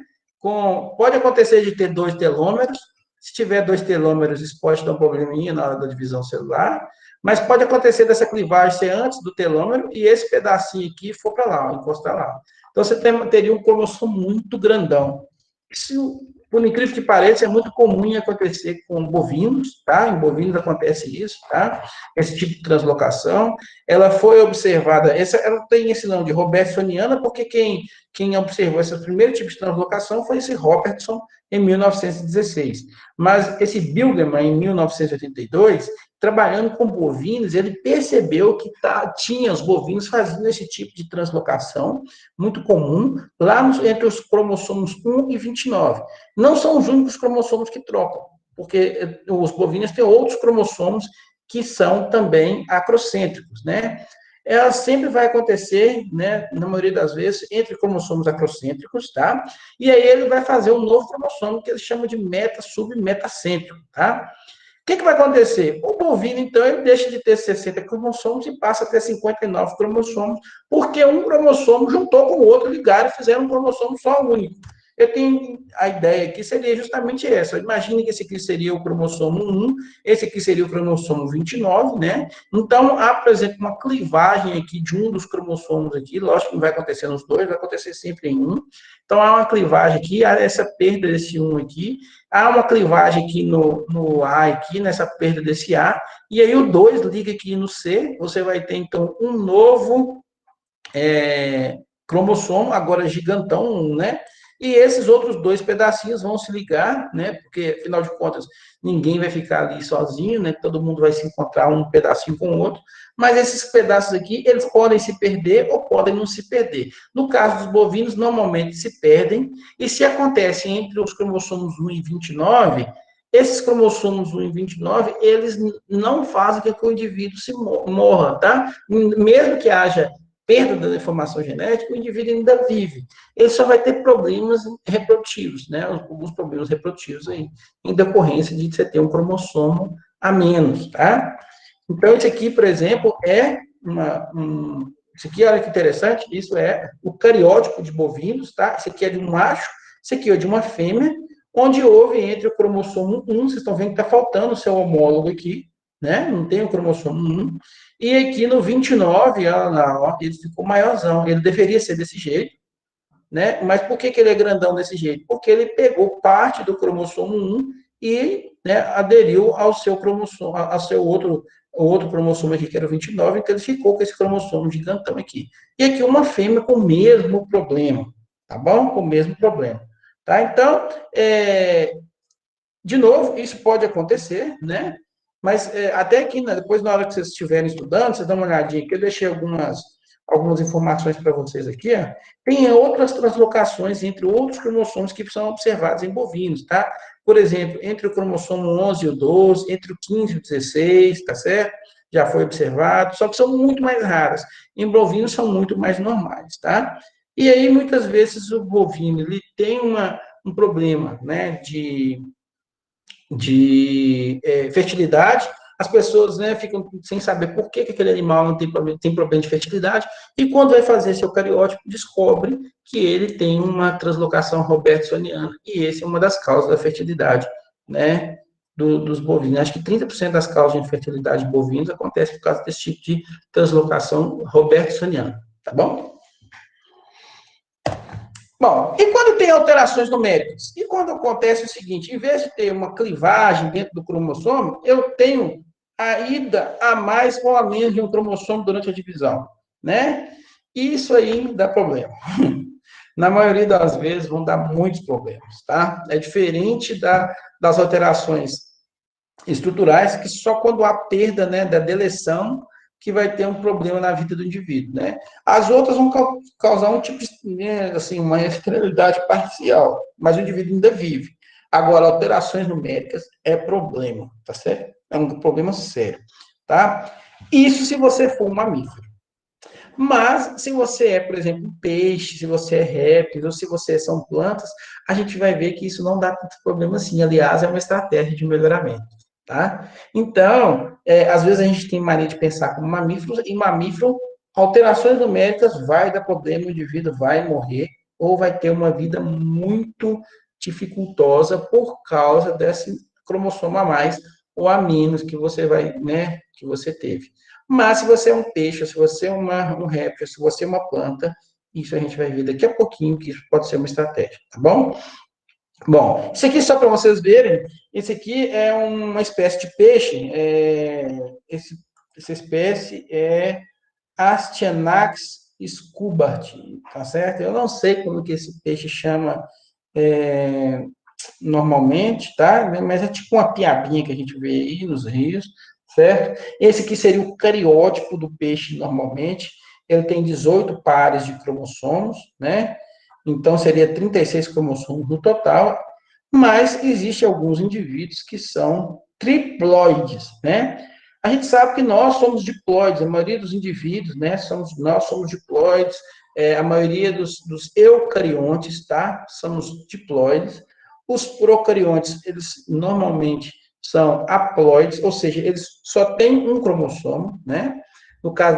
Pode acontecer de ter 2 telômeros, se tiver 2 telômeros, isso pode dar um probleminha na hora da divisão celular, mas pode acontecer dessa clivagem ser antes do telômero e esse pedacinho aqui for para lá, encostar lá. Então, você teria um cromossomo muito grandão. Isso, por incrível que pareça, é muito comum em acontecer com bovinos, tá? Em bovinos acontece isso, tá? Esse tipo de translocação. Ela foi observada, ela tem esse nome de robertsoniana, porque quem observou esse primeiro tipo de translocação foi esse Robertson, em 1916. Mas esse Bilgerman, em 1982, trabalhando com bovinos, ele percebeu que tinha os bovinos fazendo esse tipo de translocação, muito comum, lá entre os cromossomos 1 e 29. Não são os únicos cromossomos que trocam, porque os bovinos têm outros cromossomos que são também acrocêntricos, né? Ela sempre vai acontecer, né, na maioria das vezes, entre cromossomos acrocêntricos, tá? E aí ele vai fazer um novo cromossomo que ele chama de submetacêntrico, tá? O que vai acontecer? O bovino, então, ele deixa de ter 60 cromossomos e passa a ter 59 cromossomos, porque um cromossomo juntou com o outro, ligaram e fizeram um cromossomo só único. Eu tenho a ideia aqui seria justamente essa. Imagine que esse aqui seria o cromossomo 1, esse aqui seria o cromossomo 29, né? Então, há, por exemplo, uma clivagem aqui de um dos cromossomos aqui, lógico que não vai acontecer nos dois, vai acontecer sempre em um. Então, há uma clivagem aqui, há essa perda desse 1 aqui, há uma clivagem aqui no A, aqui, nessa perda desse A, e aí o 2 liga aqui no C, você vai ter, então, um novo cromossomo, agora gigantão, né? E esses outros dois pedacinhos vão se ligar, né? Porque, afinal de contas, ninguém vai ficar ali sozinho, né? Todo mundo vai se encontrar um pedacinho com o outro. Mas esses pedaços aqui, eles podem se perder ou podem não se perder. No caso dos bovinos, normalmente se perdem. E se acontece entre os cromossomos 1 e 29, esses cromossomos 1 e 29, eles não fazem com que o indivíduo se morra, tá? Mesmo que haja perda da informação genética, o indivíduo ainda vive. Ele só vai ter problemas reprodutivos, né? Alguns problemas reprodutivos aí, em decorrência de você ter um cromossomo a menos, tá? Então, isso aqui, por exemplo, é isso aqui, olha que interessante, isso é o cariótipo de bovinos, tá? Isso aqui é de um macho, isso aqui é de uma fêmea, onde houve entre o cromossomo 1, vocês estão vendo que está faltando o seu homólogo aqui, né? Não tem o cromossomo 1, e aqui no 29, olha lá, ó, ele ficou maiorzão. Ele deveria ser desse jeito, né? Mas por que ele é grandão desse jeito? Porque ele pegou parte do cromossomo 1 e, né, aderiu ao seu cromossomo, ao seu outro cromossomo aqui, que era o 29, então ele ficou com esse cromossomo gigantão aqui. E aqui uma fêmea com o mesmo problema, tá bom? Com o mesmo problema. Tá? Então, de novo, isso pode acontecer, né? Mas até aqui, né, depois, na hora que vocês estiverem estudando, vocês dão uma olhadinha aqui, eu deixei algumas informações para vocês aqui, ó. Tem outras translocações entre outros cromossomos que são observados em bovinos, tá? Por exemplo, entre o cromossomo 11 e o 12, entre o 15 e o 16, tá certo? Já foi observado, só que são muito mais raras. Em bovinos são muito mais normais, tá? E aí, muitas vezes, o bovino, ele tem um problema, né, de fertilidade, as pessoas, né, ficam sem saber por que aquele animal não tem problema de fertilidade, e quando vai fazer seu cariótipo, descobre que ele tem uma translocação robertsoniana, e essa é uma das causas da fertilidade, né, dos bovinos. Acho que 30% das causas de infertilidade bovinos acontece por causa desse tipo de translocação robertsoniana, tá bom? Bom, e quando tem alterações numéricas? E quando acontece o seguinte, em vez de ter uma clivagem dentro do cromossomo, eu tenho a ida a mais ou a menos de um cromossomo durante a divisão, né? Isso aí dá problema. Na maioria das vezes vão dar muitos problemas, tá? É diferente das alterações estruturais, que só quando há perda, né, da deleção, que vai ter um problema na vida do indivíduo, né? As outras vão causar um tipo de, né, assim, uma esterilidade parcial, mas o indivíduo ainda vive. Agora, alterações numéricas é problema, tá certo? É um problema sério, tá? Isso se você for um mamífero. Mas, se você é, por exemplo, um peixe, se você é réptil, ou se você são plantas, a gente vai ver que isso não dá tanto problema assim. Aliás, é uma estratégia de melhoramento, tá? Então, às vezes a gente tem mania de pensar como mamíferos, e mamífero, alterações numéricas vai dar problema, o indivíduo vai morrer, ou vai ter uma vida muito dificultosa por causa desse cromossomo a mais ou a menos que você vai, né, que você teve. Mas se você é um peixe, se você é um réptil, se você é uma planta, isso a gente vai ver daqui a pouquinho, que isso pode ser uma estratégia, tá bom? Bom, isso aqui só para vocês verem, esse aqui é uma espécie de peixe, essa espécie é Astyanax scubart, tá certo? Eu não sei como que esse peixe chama normalmente, tá? Mas é tipo uma piabinha que a gente vê aí nos rios, certo? Esse aqui seria o cariótipo do peixe normalmente. Ele tem 18 pares de cromossomos, né? Então seria 36 cromossomos no total, mas existe alguns indivíduos que são triploides, né? A gente sabe que nós somos diploides, a maioria dos indivíduos, né? Nós somos diploides, a maioria dos eucariontes, tá? Somos diploides. Os procariontes, eles normalmente são haploides, ou seja, eles só têm um cromossomo, né? No caso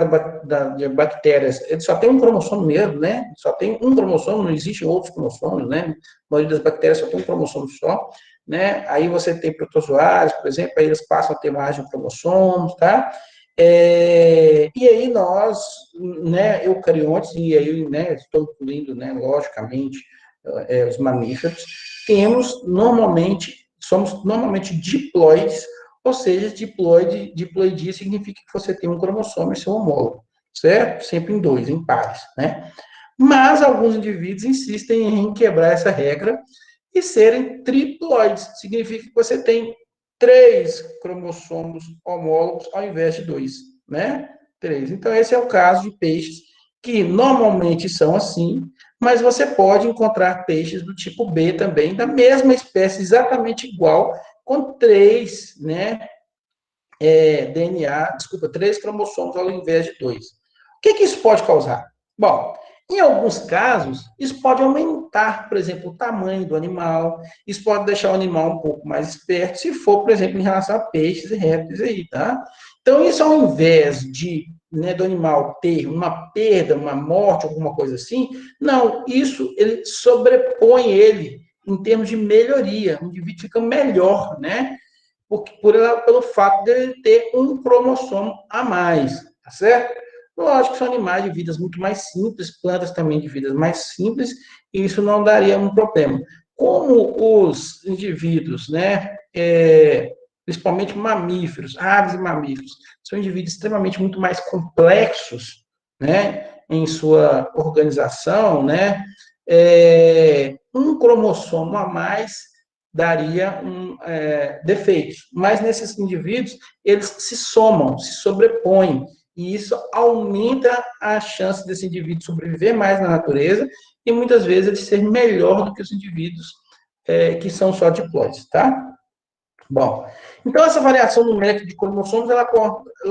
de bactérias, ele só tem um cromossomo mesmo, né? Só tem um cromossomo, não existem outros cromossomos, né? A maioria das bactérias só tem um cromossomo só, né? Aí você tem protozoários, por exemplo, aí eles passam a ter mais de um cromossomo, tá? E aí nós, né, eucariontes, e aí, né, estou incluindo, né, logicamente, os mamíferos, somos normalmente diploides, ou seja, diploidia significa que você tem um cromossomo e seu homólogo, certo? Sempre em dois, em pares, né? Mas alguns indivíduos insistem em quebrar essa regra e serem triploides, significa que você tem 3 cromossomos homólogos ao invés de 2, né? 3. Então, esse é o caso de peixes que normalmente são assim, mas você pode encontrar peixes do tipo B também, da mesma espécie, exatamente igual, com 3, né, DNA, desculpa, 3 cromossomos ao invés de 2. O que isso pode causar? Bom, em alguns casos, isso pode aumentar, por exemplo, o tamanho do animal, isso pode deixar o animal um pouco mais esperto, se for, por exemplo, em relação a peixes e répteis aí, tá? Então, isso ao invés de, né, do animal ter uma perda, uma morte, alguma coisa assim, não, isso ele sobrepõe ele em termos de melhoria, o indivíduo fica melhor, né? Pelo fato de ele ter um cromossomo a mais, tá certo? Lógico que são animais de vidas muito mais simples, plantas também de vidas mais simples, e isso não daria um problema. Como os indivíduos, né, principalmente mamíferos, aves e mamíferos, são indivíduos extremamente muito mais complexos, né, em sua organização, né, um cromossomo a mais daria defeitos. Mas nesses indivíduos, eles se somam, se sobrepõem, e isso aumenta a chance desse indivíduo sobreviver mais na natureza e muitas vezes ele ser melhor do que os indivíduos que são só diploides, tá? Bom, então essa variação numérica de cromossomos, ela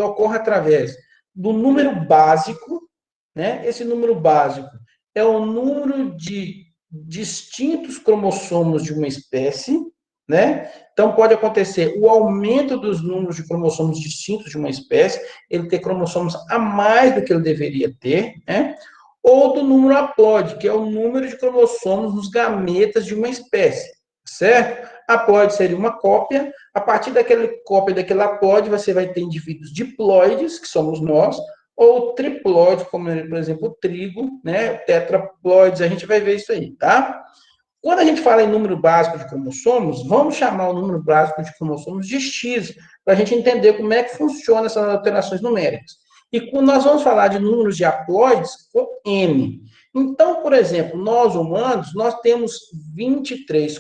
ocorre através do número básico, né? Esse número básico é o número de distintos cromossomos de uma espécie, né? Então, pode acontecer o aumento dos números de cromossomos distintos de uma espécie, ele ter cromossomos a mais do que ele deveria ter, né? Ou do número haploide, que é o número de cromossomos nos gametas de uma espécie, certo? Haploide seria uma cópia, a partir daquela cópia daquele haploide, você vai ter indivíduos diploides, que somos nós, ou triploide, como, por exemplo, o trigo, né? Tetraploides, a gente vai ver isso aí, tá? Quando a gente fala em número básico de cromossomos, vamos chamar o número básico de cromossomos de X, para a gente entender como é que funciona essas alterações numéricas. E quando nós vamos falar de números de haploides, com N. Então, por exemplo, nós humanos, nós temos 23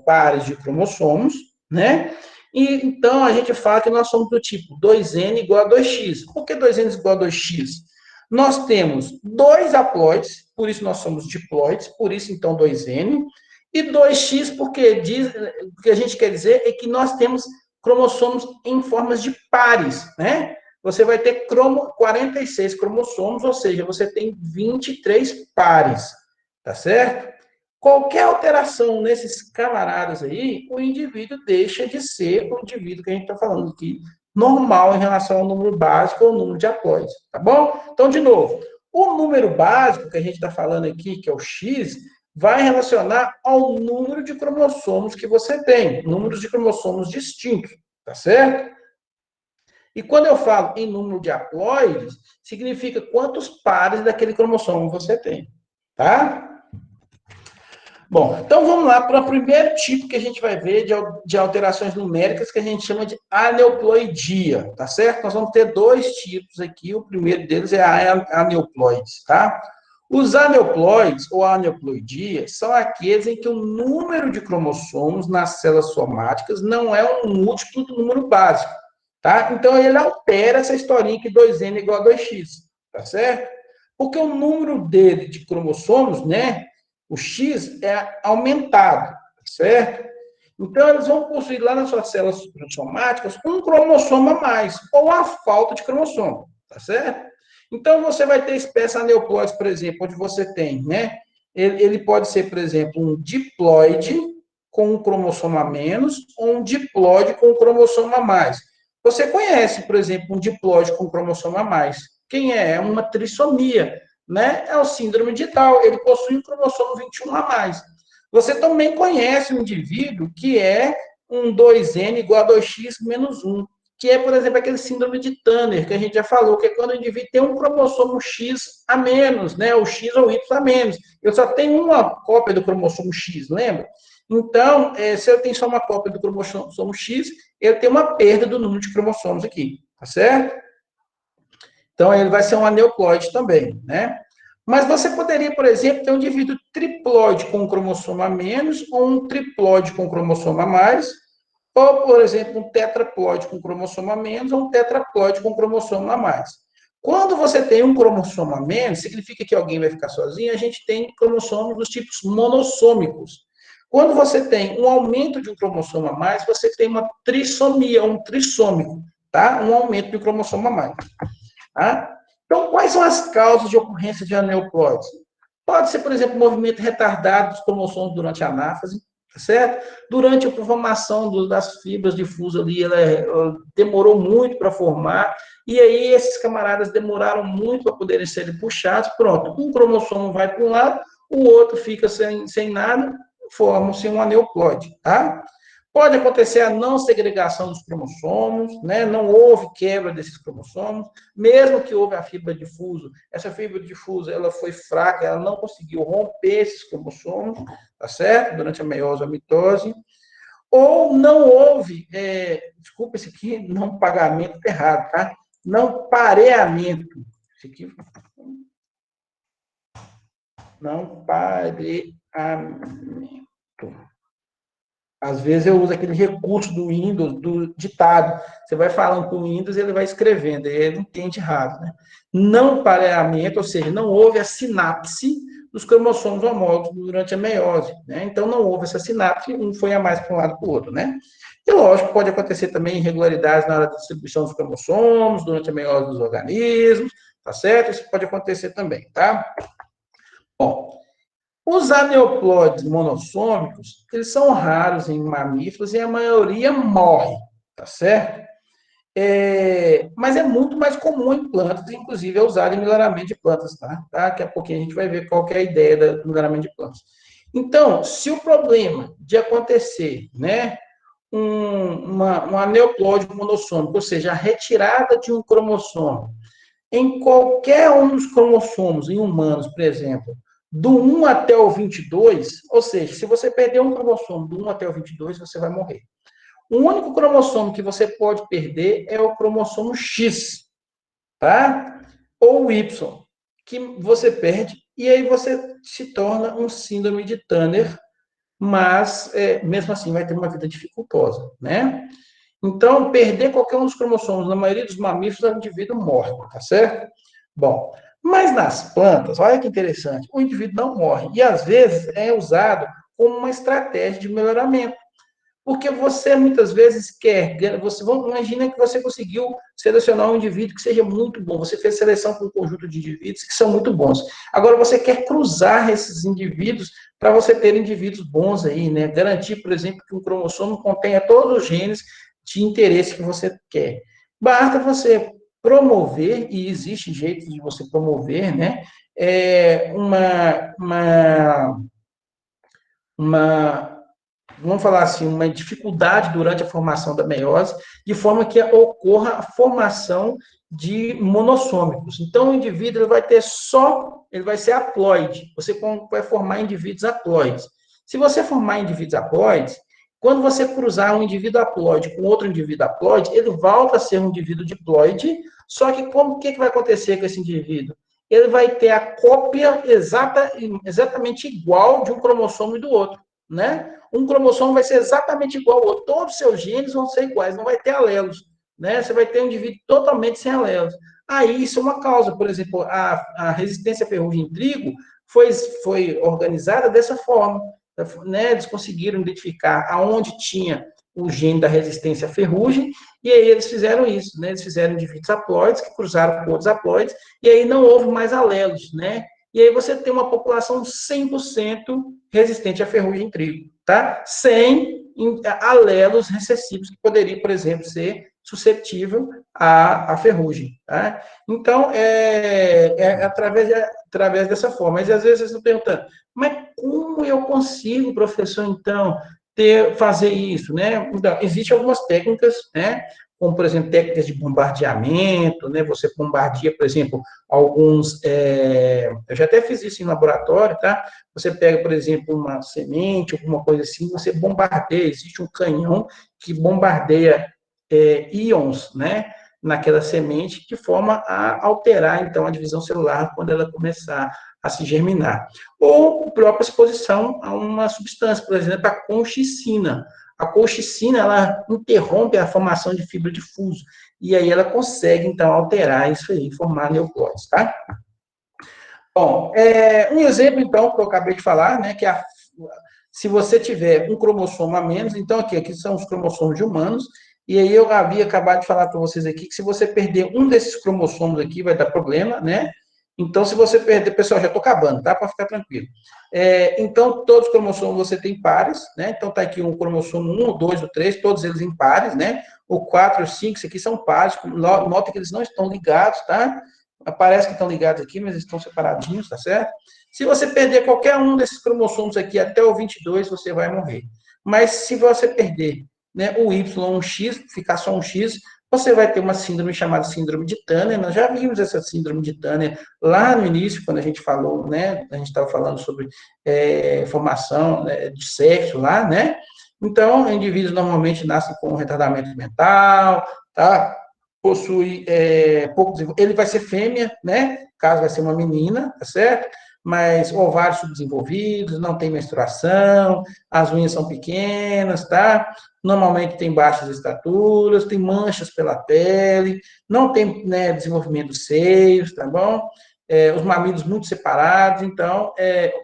pares de cromossomos, né? E então a gente fala que nós somos do tipo 2N igual a 2X. Por que 2N igual a 2X? Nós temos 2 haploides, por isso nós somos diploides, por isso então 2N, e 2X, porque o que a gente quer dizer é que nós temos cromossomos em formas de pares, né? Você vai ter 46 cromossomos, ou seja, você tem 23 pares, tá certo? Qualquer alteração nesses camaradas aí, o indivíduo deixa de ser o indivíduo que a gente está falando aqui, normal em relação ao número básico ou número de haploides, tá bom? Então, de novo, o número básico que a gente está falando aqui, que é o X, vai relacionar ao número de cromossomos que você tem, números de cromossomos distintos, tá certo? E quando eu falo em número de haploides, significa quantos pares daquele cromossomo você tem, tá? Bom, então vamos lá para o primeiro tipo que a gente vai ver de alterações numéricas, que a gente chama de aneuploidia, tá certo? Nós vamos ter 2 tipos aqui, o primeiro deles é a aneuploides, tá? Os aneuploides, ou aneuploidia, são aqueles em que o número de cromossomos nas células somáticas não é um múltiplo do número básico, tá? Então, ele altera essa historinha que 2N é igual a 2X, tá certo? Porque o número dele de cromossomos, né, o X é aumentado, certo? Então, eles vão possuir lá nas suas células somáticas um cromossomo a mais, ou a falta de cromossomo, tá certo? Então, você vai ter espécies aneuploides, por exemplo, onde você tem, né? Ele pode ser, por exemplo, um diploide com um cromossomo a menos, ou um diploide com um cromossomo a mais. Você conhece, por exemplo, um diplóide com cromossomo a mais. Quem é? É uma trissomia, né? É o síndrome de Down, ele possui um cromossomo 21 a mais. Você também conhece um indivíduo que é um 2N igual a 2x menos 1, que é, por exemplo, aquele síndrome de Turner, que a gente já falou, que é quando o indivíduo tem um cromossomo X a menos, né? O X ou Y a menos. Eu só tenho uma cópia do cromossomo X, lembra? Então, se eu tenho só uma cópia do cromossomo X, ele tem uma perda do número de cromossomos aqui, tá certo? Então, ele vai ser um aneuploide também, né? Mas você poderia, por exemplo, ter um indivíduo triploide com um cromossomo a menos, ou um triploide com cromossomo a mais, ou, por exemplo, um tetraploide com cromossomo a menos, ou um tetraploide com cromossomo a mais. Quando você tem um cromossomo a menos, significa que alguém vai ficar sozinho, a gente tem cromossomos dos tipos monossômicos. Quando você tem um aumento de um cromossomo a mais, você tem uma trissomia, um trissômico, tá? Um aumento de um cromossomo a mais. Tá? Então, quais são as causas de ocorrência de aneuploides? Pode ser, por exemplo, movimento retardado dos cromossomos durante a anáfase, tá certo? Durante a formação das fibras difusas ali, ela demorou muito para formar, e aí esses camaradas demoraram muito para poderem serem puxados, pronto, um cromossomo vai para um lado, o outro fica sem nada, forma-se um aneuploide, tá? Pode acontecer a não segregação dos cromossomos, né? Não houve quebra desses cromossomos, mesmo que houve a fibra difusa, essa fibra difusa ela foi fraca, ela não conseguiu romper esses cromossomos, tá certo? Durante a meiose ou a mitose. Ou não houve, desculpa, esse aqui, não pagamento errado, tá? Não pareamento. Esse aqui, não pareamento. Às vezes eu uso aquele recurso do Windows, do ditado. Você vai falando com o Windows, ele vai escrevendo, ele entende errado, né? Não pareamento, ou seja, não houve a sinapse dos cromossomos homólogos durante a meiose, né? Então não houve essa sinapse, um foi a mais para um lado para o outro, né? E lógico, pode acontecer também irregularidades na hora da distribuição dos cromossomos, durante a meiose dos organismos, tá certo? Isso pode acontecer também, tá? Bom, os aneuploides monossômicos, eles são raros em mamíferos e a maioria morre, tá certo? Mas é muito mais comum em plantas, inclusive é usado em melhoramento de plantas, tá? Daqui a pouquinho a gente vai ver qual que é a ideia do melhoramento de plantas. Então, se o problema de acontecer, né, um aneuploide monossômico, ou seja, a retirada de um cromossomo, em qualquer um dos cromossomos, em humanos, por exemplo, do 1 até o 22, ou seja, se você perder um cromossomo do 1 até o 22, você vai morrer. O único cromossomo que você pode perder é o cromossomo X, tá? Ou o Y, que você perde, e aí você se torna um síndrome de Turner, mas mesmo assim vai ter uma vida dificultosa, né? Então, perder qualquer um dos cromossomos, na maioria dos mamíferos, o indivíduo morre, tá certo? Bom, mas nas plantas, olha que interessante, o indivíduo não morre. E às vezes é usado como uma estratégia de melhoramento. Porque você muitas vezes imagina que você conseguiu selecionar um indivíduo que seja muito bom. Você fez seleção com um conjunto de indivíduos que são muito bons. Agora você quer cruzar esses indivíduos para você ter indivíduos bons aí, né? Garantir, por exemplo, que um cromossomo contenha todos os genes de interesse que você quer. Basta você promover, e existe jeito de você promover, né? Uma vamos falar assim, uma dificuldade durante a formação da meiose, de forma que ocorra a formação de monossômicos. Então, o indivíduo ele vai ser haploide. Você vai formar indivíduos haploides. Se você formar indivíduos haploides, quando você cruzar um indivíduo haploide com outro indivíduo haploide, ele volta a ser um indivíduo diploide, só que o que vai acontecer com esse indivíduo? Ele vai ter a cópia exatamente igual de um cromossomo e do outro, né? Um cromossomo vai ser exatamente igual ao outro. Todos os seus genes vão ser iguais, não vai ter alelos, né? Você vai ter um indivíduo totalmente sem alelos. Aí, isso é uma causa. Por exemplo, a resistência à ferrugem em trigo foi organizada dessa forma, né? Eles conseguiram identificar aonde tinha o gene da resistência à ferrugem, e aí eles fizeram isso, né? Eles fizeram indivíduos haploides que cruzaram com outros haploides, e aí não houve mais alelos, né? E aí você tem uma população 100% resistente à ferrugem em trigo, tá? Sem alelos recessivos, que poderiam, por exemplo, ser susceptível à ferrugem, tá? Então, através dessa forma. Mas, às vezes, vocês estão perguntando, mas como eu consigo, professor, então, fazer isso, né? Então, existem algumas técnicas, né? Como, por exemplo, técnicas de bombardeamento, né? Você bombardeia, por exemplo, alguns... eu já até fiz isso em laboratório, tá? Você pega, por exemplo, uma semente, alguma coisa assim, você bombardeia, existe um canhão que bombardeia íons, né? Naquela semente, de forma a alterar, então, a divisão celular quando ela começar a se germinar. Ou a própria exposição a uma substância, por exemplo, a colchicina. A colchicina, ela interrompe a formação de fibra de fuso, e aí ela consegue, então, alterar isso aí, formar neopróteses, tá? Bom, um exemplo, então, que eu acabei de falar, né, que se você tiver um cromossomo a menos, então aqui são os cromossomos de humanos, e aí eu havia acabado de falar para vocês aqui que se você perder um desses cromossomos aqui, vai dar problema, né? Então, se você perder, pessoal, já estou acabando, tá? Para ficar tranquilo. Então, todos os cromossomos você tem pares, né? Então, tá aqui um cromossomo 1, o 2, o 3, todos eles em pares, né? O 4, o 5, isso aqui são pares, nota que eles não estão ligados, tá? Parece que estão ligados aqui, mas eles estão separadinhos, tá certo? Se você perder qualquer um desses cromossomos aqui até o 22, você vai morrer. Mas se você perder, né, o Y, um X, ficar só um X, você vai ter uma síndrome chamada síndrome de Turner. Nós já vimos essa síndrome de Turner lá no início, quando a gente falou, né, a gente estava falando sobre formação, né, de sexo lá, né? Então, indivíduos normalmente nascem com retardamento mental, tá? Possui pouco, ele vai ser fêmea, né? Caso vai ser uma menina, tá certo? Mas ovários subdesenvolvidos, não tem menstruação, as unhas são pequenas, tá? Normalmente tem baixas estaturas, tem manchas pela pele, não tem, né, desenvolvimento dos seios, tá bom? Os mamilos muito separados, então,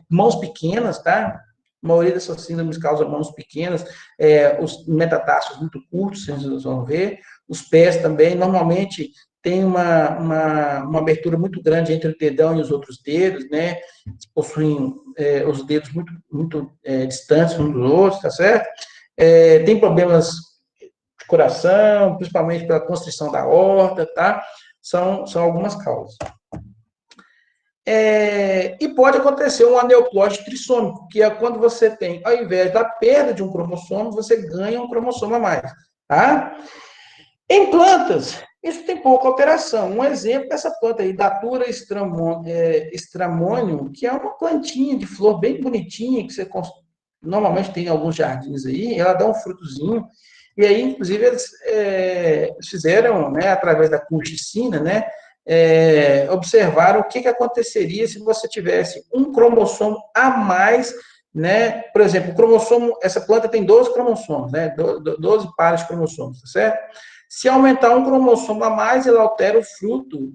mãos pequenas, tá? A maioria dessas síndromes causa mãos pequenas, os metatarsos muito curtos, vocês vão ver, os pés também, normalmente tem uma abertura muito grande entre o dedão e os outros dedos, né? Possuem os dedos muito distantes uns dos outros, tá certo? Tem problemas de coração, principalmente pela constrição da aorta, tá? São algumas causas. E pode acontecer um aneuploide trissômico, que é quando você tem, ao invés da perda de um cromossomo, você ganha um cromossomo a mais, tá? Em plantas, isso tem pouca alteração. Um exemplo é essa planta aí, Datura stramonium, que é uma plantinha de flor bem bonitinha, que você normalmente tem em alguns jardins aí, ela dá um frutozinho, e aí, inclusive, eles fizeram, né, através da colchicina, né, observaram o que aconteceria se você tivesse um cromossomo a mais, né? Por exemplo, o cromossomo, essa planta tem 12 cromossomos, né? 12 pares de cromossomos, tá certo? Se aumentar um cromossomo a mais, ele altera o fruto,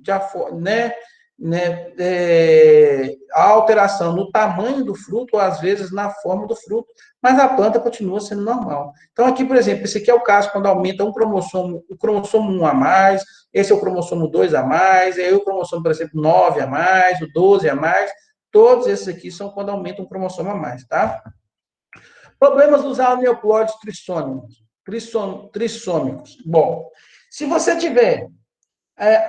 a alteração no tamanho do fruto, ou às vezes na forma do fruto, mas a planta continua sendo normal. Então, aqui, por exemplo, esse aqui é o caso quando aumenta um cromossomo, o cromossomo 1 a mais, esse é o cromossomo 2 a mais, aí o cromossomo, por exemplo, 9 a mais, o 12 a mais, todos esses aqui são quando aumenta um cromossomo a mais, tá? Problemas dos aneuploides trissômicos. Bom, se você tiver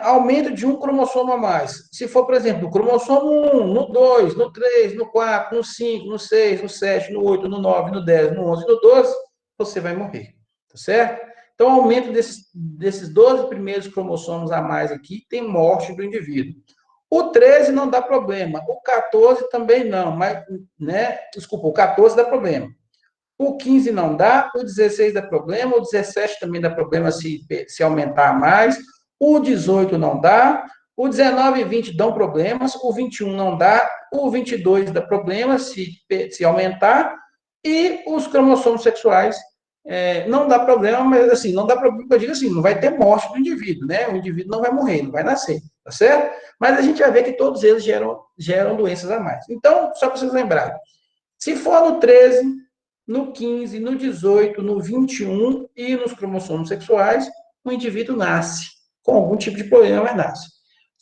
aumento de um cromossomo a mais, se for, por exemplo, no cromossomo 1, no 2, no 3, no 4, no 5, no 6, no 7, no 8, no 9, no 10, no 11, no 12, você vai morrer, tá certo? Então, o aumento desses 12 primeiros cromossomos a mais aqui tem morte do indivíduo. O 13 não dá problema, o 14 também não, mas, né, desculpa, o 14 dá problema. O 15 não dá, o 16 dá problema, o 17 também dá problema se aumentar mais, o 18 não dá, o 19 e 20 dão problemas, o 21 não dá, o 22 dá problema se aumentar, e os cromossomos sexuais não dá problema, mas assim, não dá problema, eu digo assim, não vai ter morte do indivíduo, né? O indivíduo não vai morrer, não vai nascer, tá certo? Mas a gente vai ver que todos eles geram doenças a mais. Então, só para vocês lembrarem, se for no 13, no 15, no 18, no 21 e nos cromossomos sexuais, o indivíduo nasce com algum tipo de problema, mas nasce.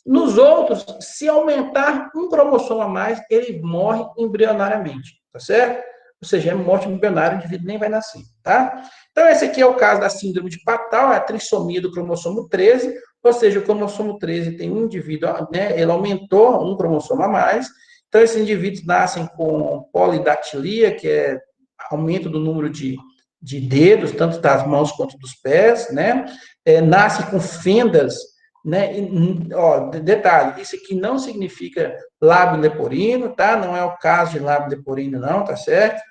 Nos outros, se aumentar um cromossomo a mais, ele morre embrionariamente, tá certo? ou seja, é morte embrionária, o indivíduo nem vai nascer, tá? Então, esse aqui é o caso da síndrome de Patau, é a trissomia do cromossomo 13, ou seja, o cromossomo 13 tem um indivíduo, né, ele aumentou um cromossomo a mais, então esses indivíduos nascem com polidactilia, que é aumento do número de dedos, tanto das mãos quanto dos pés, né? Nasce com fendas, né? Ó, detalhe, isso aqui não significa lábio leporino, tá? Não é o caso de lábio leporino, não, tá certo?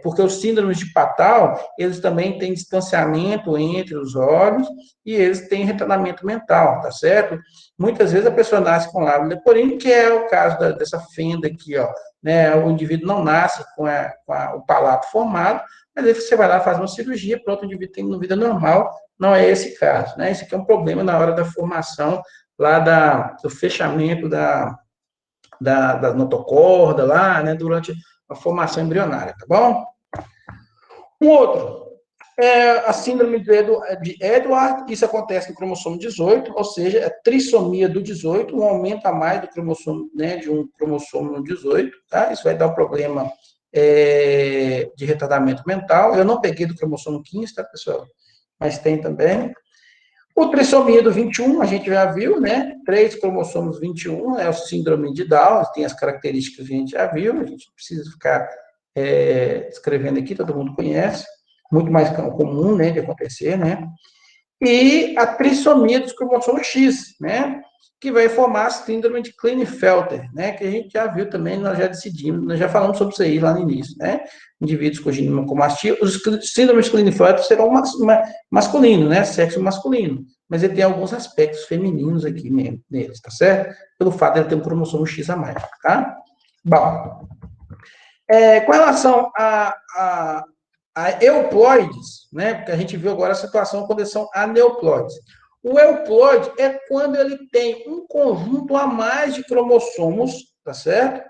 Porque os síndromes de Patau, eles também têm distanciamento entre os olhos e eles têm retardamento mental, tá certo? Muitas vezes a pessoa nasce com lábio leporino, que é o caso dessa fenda aqui, ó, né? O indivíduo não nasce com o palato formado, mas aí você vai lá, faz uma cirurgia, pronto, o indivíduo tem uma vida normal, não é esse caso, né? Esse aqui é um problema na hora da formação, lá do fechamento da notocorda, lá, né, durante a formação embrionária, tá bom? Um outro, a síndrome de Edward, isso acontece no cromossomo 18, ou seja, a trissomia do 18, um aumento a mais do cromossomo, né, de um cromossomo no 18, tá? Isso vai dar um problema de retardamento mental. Eu não peguei do cromossomo 15, tá, pessoal? Mas tem também. O trissomia do 21, a gente já viu, né? 3 cromossomos 21, é o síndrome de Down, tem as características que a gente já viu, a gente não precisa ficar escrevendo aqui, todo mundo conhece, muito mais comum, né, de acontecer, né? E a trissomia dos cromossomos X, né? Que vai formar a síndrome de Klinefelter, né? Que a gente já viu também, nós já decidimos, nós já falamos sobre isso aí lá no início, né? Indivíduos com ginecomastia, os síndromes de Klinefelter serão masculinos, né? Sexo masculino, mas ele tem alguns aspectos femininos aqui neles, tá certo? Pelo fato de ele ter um cromossomo X a mais, tá? Bom, com relação a euploides, né? Porque a gente viu agora a situação quando eles são aneuploides. O euploide é quando ele tem um conjunto a mais de cromossomos, tá certo?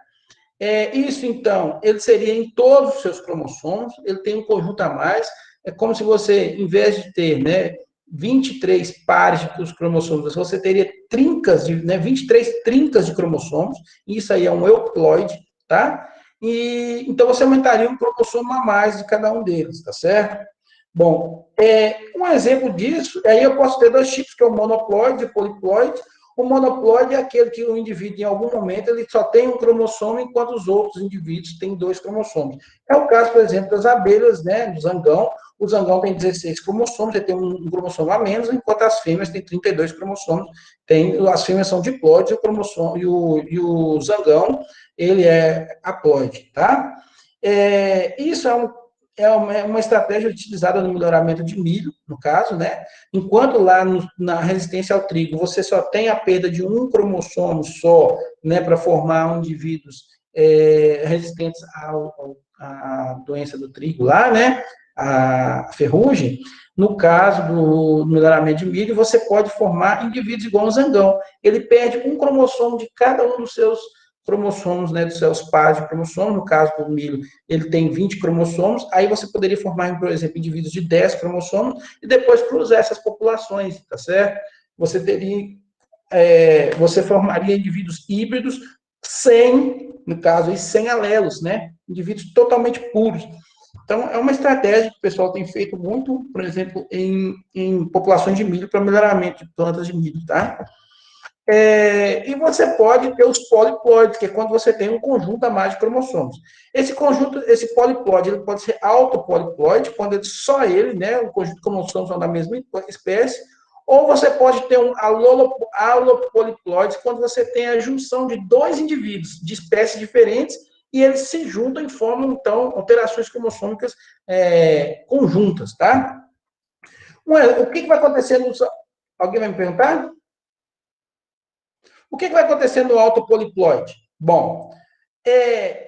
Isso, então, ele seria em todos os seus cromossomos, ele tem um conjunto a mais, é como se você, em vez de ter, né, 23 pares de cromossomos, você teria trincas, 23 trincas de cromossomos, e isso aí é um euploide, tá? E, então, você aumentaria um cromossomo a mais de cada um deles, tá certo? Bom, um exemplo disso, aí eu posso ter dois tipos, que é o monoploide e o poliploide. O monoploide é aquele que o indivíduo, em algum momento, ele só tem um cromossomo, enquanto os outros indivíduos têm 2 cromossomos. É o caso, por exemplo, das abelhas, né, do zangão. O zangão tem 16 cromossomos, ele tem um cromossomo a menos, enquanto as fêmeas têm 32 cromossomos. As fêmeas são diploides e o zangão, ele é haploide, tá? Isso é uma estratégia utilizada no melhoramento de milho, no caso, né? Enquanto lá na resistência ao trigo você só tem a perda de um cromossomo só, né, para formar indivíduos resistentes à doença do trigo lá, né? A ferrugem. No caso do melhoramento de milho, você pode formar indivíduos igual ao zangão. Ele perde um cromossomo de cada um dos seus cromossomos, né, dos seus pares de cromossomos. No caso do milho, ele tem 20 cromossomos, aí você poderia formar, por exemplo, indivíduos de 10 cromossomos e depois cruzar essas populações, tá certo? Você você formaria indivíduos híbridos no caso aí, sem alelos, né? Indivíduos totalmente puros. Então, é uma estratégia que o pessoal tem feito muito, por exemplo, em populações de milho, para melhoramento de plantas de milho, tá? E você pode ter os poliploides, que é quando você tem um conjunto a mais de cromossomos. Esse poliploide, ele pode ser autopoliploide, quando só ele, né, o conjunto de cromossomos são da mesma espécie, ou você pode ter um alopoliploide, quando você tem a junção de 2 indivíduos de espécies diferentes, e eles se juntam e formam, então, alterações cromossômicas conjuntas, tá? O que vai acontecer no... Alguém vai me perguntar? O que vai acontecer no autopoliploide? Bom,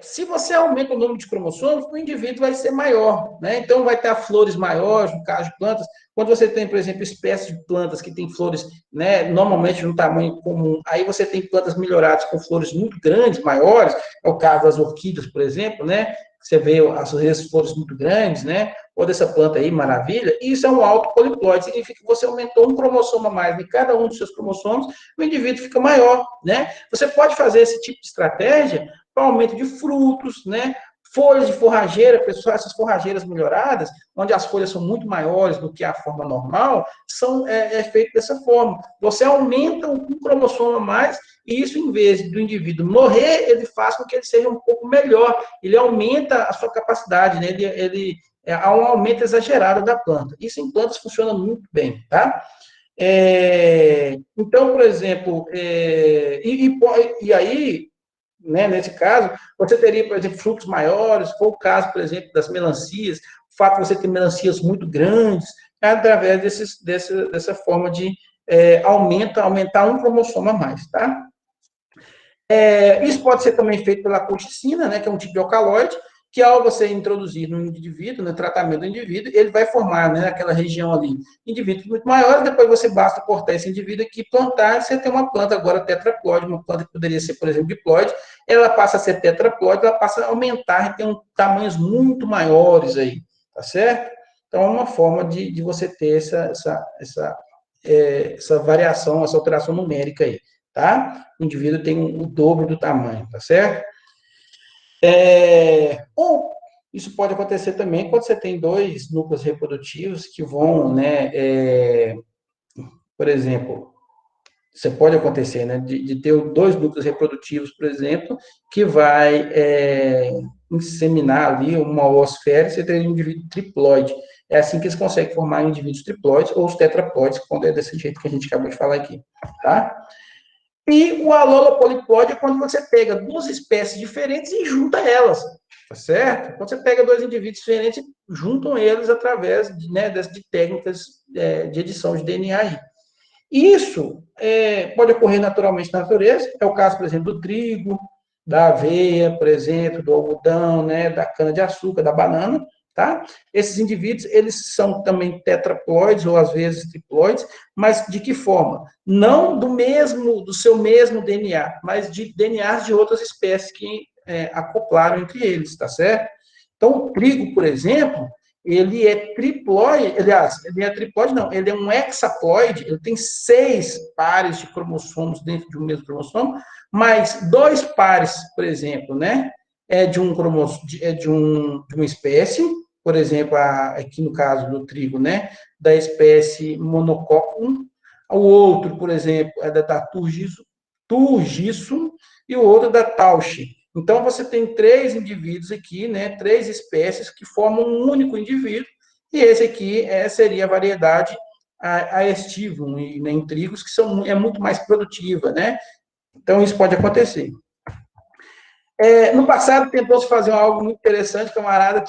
se você aumenta o número de cromossomos, o indivíduo vai ser maior, né? Então, vai ter flores maiores, no caso de plantas. Quando você tem, por exemplo, espécies de plantas que têm flores, né, normalmente de um tamanho comum, aí você tem plantas melhoradas com flores muito grandes, maiores, é o caso das orquídeas, por exemplo, né? Você vê as flores muito grandes, né? Ou dessa planta aí, maravilha. E isso é um autopoliploide, significa que você aumentou um cromossomo a mais em cada um dos seus cromossomos, o indivíduo fica maior, né? Você pode fazer esse tipo de estratégia para aumento de frutos, né? Folhas de forrageira, pessoal, essas forrageiras melhoradas, onde as folhas são muito maiores do que a forma normal, é feito dessa forma. Você aumenta um cromossomo a mais, e isso, em vez do indivíduo morrer, ele faz com que ele seja um pouco melhor. Ele aumenta a sua capacidade, né? Há um aumento exagerado da planta. Isso em plantas funciona muito bem, tá? Então, por exemplo, e aí, né, nesse caso, você teria, por exemplo, frutos maiores, foi o caso, por exemplo, das melancias, o fato de você ter melancias muito grandes, através dessa forma de aumentar um cromossomo a mais, tá? Isso pode ser também feito pela colchicina, né, que é um tipo de alcaloide, que ao você introduzir no indivíduo, no tratamento do indivíduo, ele vai formar, né, naquela região ali, indivíduos muito maiores, depois você basta cortar esse indivíduo aqui, plantar, você tem uma planta agora tetraploide, uma planta que poderia ser, por exemplo, diploide, ela passa a ser tetraploide, ela passa a aumentar e tem tamanhos muito maiores aí, tá certo? Então, é uma forma de você ter essa variação, essa alteração numérica aí, tá? O indivíduo tem o dobro do tamanho, tá certo? Ou isso pode acontecer também quando você tem dois núcleos reprodutivos que vão, né, por exemplo, você pode acontecer, né, de ter dois núcleos reprodutivos, por exemplo, que vai inseminar ali uma oosfera, você tem um indivíduo triploide. É assim que eles conseguem formar indivíduos triploides ou os tetraploides, quando é desse jeito que a gente acabou de falar aqui, tá? E o alola poliploide é quando você pega duas espécies diferentes e junta elas, tá certo? Quando você pega dois indivíduos diferentes e juntam eles através de técnicas de edição de DNA aí. Isso pode ocorrer naturalmente na natureza, é o caso, por exemplo, do trigo, da aveia, por exemplo, do algodão, né, da cana-de-açúcar, da banana, tá? Esses indivíduos, eles são também tetraploides, ou às vezes triploides, mas de que forma? Não do seu mesmo DNA, mas de DNAs de outras espécies que acoplaram entre eles, tá certo? Então, o trigo, por exemplo, ele é triploide, aliás, ele é triploide não, ele é um hexaploide, ele tem 6 pares de cromossomos dentro de um mesmo cromossomo, mas 2 pares, por exemplo, né, de uma espécie, por exemplo, aqui no caso do trigo, né, da espécie Monococcus, o outro, por exemplo, é da Turgissum, e o outro da Tauchi. Então, você tem 3 indivíduos aqui, né, 3 espécies que formam um único indivíduo, e esse aqui seria a variedade Aestivum, né, em trigos, que é muito mais produtiva, né? Então, isso pode acontecer. No passado, tentou-se fazer algo muito interessante, o camarada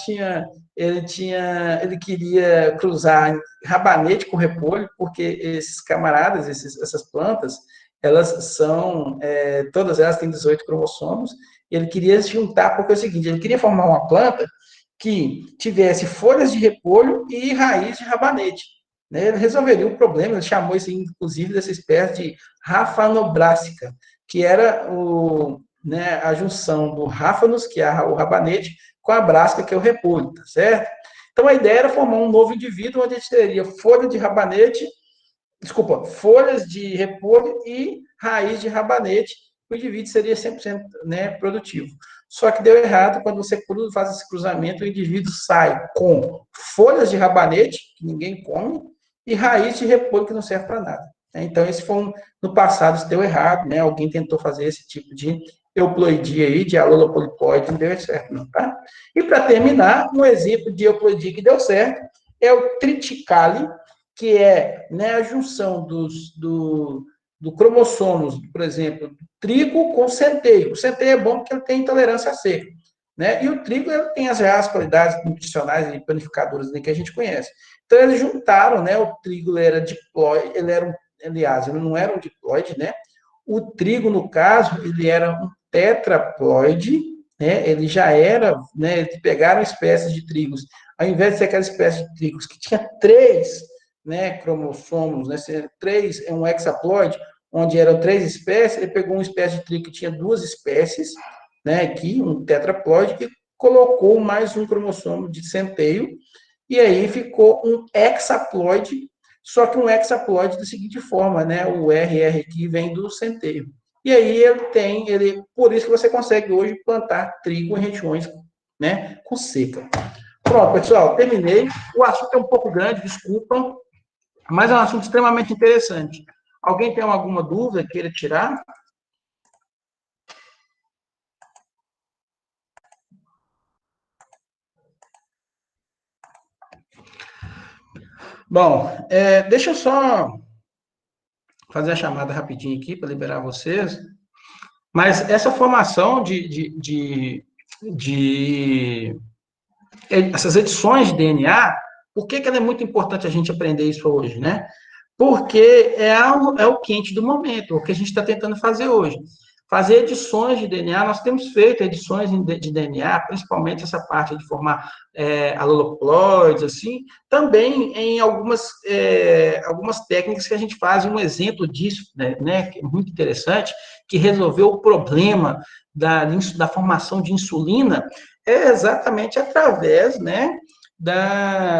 ele queria cruzar rabanete com repolho, porque esses camaradas, essas plantas, elas são, todas elas têm 18 cromossomos, e ele queria se juntar, porque é o seguinte, ele queria formar uma planta que tivesse folhas de repolho e raiz de rabanete. Né? Ele resolveria o problema, ele chamou isso, inclusive, dessa espécie de rafanobrássica, que era né, a junção do ráfanos, que é o rabanete, com a brasca, que é o repolho, tá certo? Então, a ideia era formar um novo indivíduo, onde a gente teria folha de rabanete, folhas de repolho e raiz de rabanete, o indivíduo seria 100%, né, produtivo. Só que deu errado, quando você faz esse cruzamento, o indivíduo sai com folhas de rabanete, que ninguém come, e raiz de repolho, que não serve para nada. Então, no passado, isso deu errado, né? Alguém tentou fazer esse tipo de euploidia aí, de alola poliploide, não deu certo, não, tá? E para terminar, um exemplo de euploidia que deu certo é o triticale, que é, né, a junção do cromossomos, por exemplo, do trigo com centeio. O centeio é bom porque ele tem intolerância a seca, né? E o trigo ele tem as qualidades nutricionais e planificadoras que a gente conhece. Então, eles juntaram, né? O trigo ele era diploide, aliás, ele não era um diploide, né? O trigo, no caso, ele era um tetraploide, né? Ele já era, né? Eles pegaram espécies de trigos, ao invés de ser aquela espécie de trigos que tinha 3, né, cromossomos, né? 3 é um hexaploide, onde eram 3 espécies, ele pegou uma espécie de trigo que tinha 2 espécies, né? Aqui, um tetraploide, e colocou mais um cromossomo de centeio, e aí ficou um hexaploide, só que um hexaploide da seguinte forma, né? O RR aqui vem do centeio. E aí por isso que você consegue hoje plantar trigo em regiões né? Com seca. Pronto, pessoal, terminei. O assunto é um pouco grande, desculpa, mas é um assunto extremamente interessante. Alguém tem alguma dúvida, queira tirar? Bom, deixa eu só fazer a chamada rapidinho aqui para liberar vocês. Mas essa formação de essas edições de DNA, por que ela é muito importante a gente aprender isso hoje, né? Porque é o quente do momento, o que a gente está tentando fazer hoje. Fazer edições de DNA, nós temos feito edições de DNA, principalmente essa parte de formar aloloploides, assim, também em algumas técnicas que a gente faz, um exemplo disso, né, que é muito interessante, que resolveu o problema da formação de insulina, é exatamente através, né,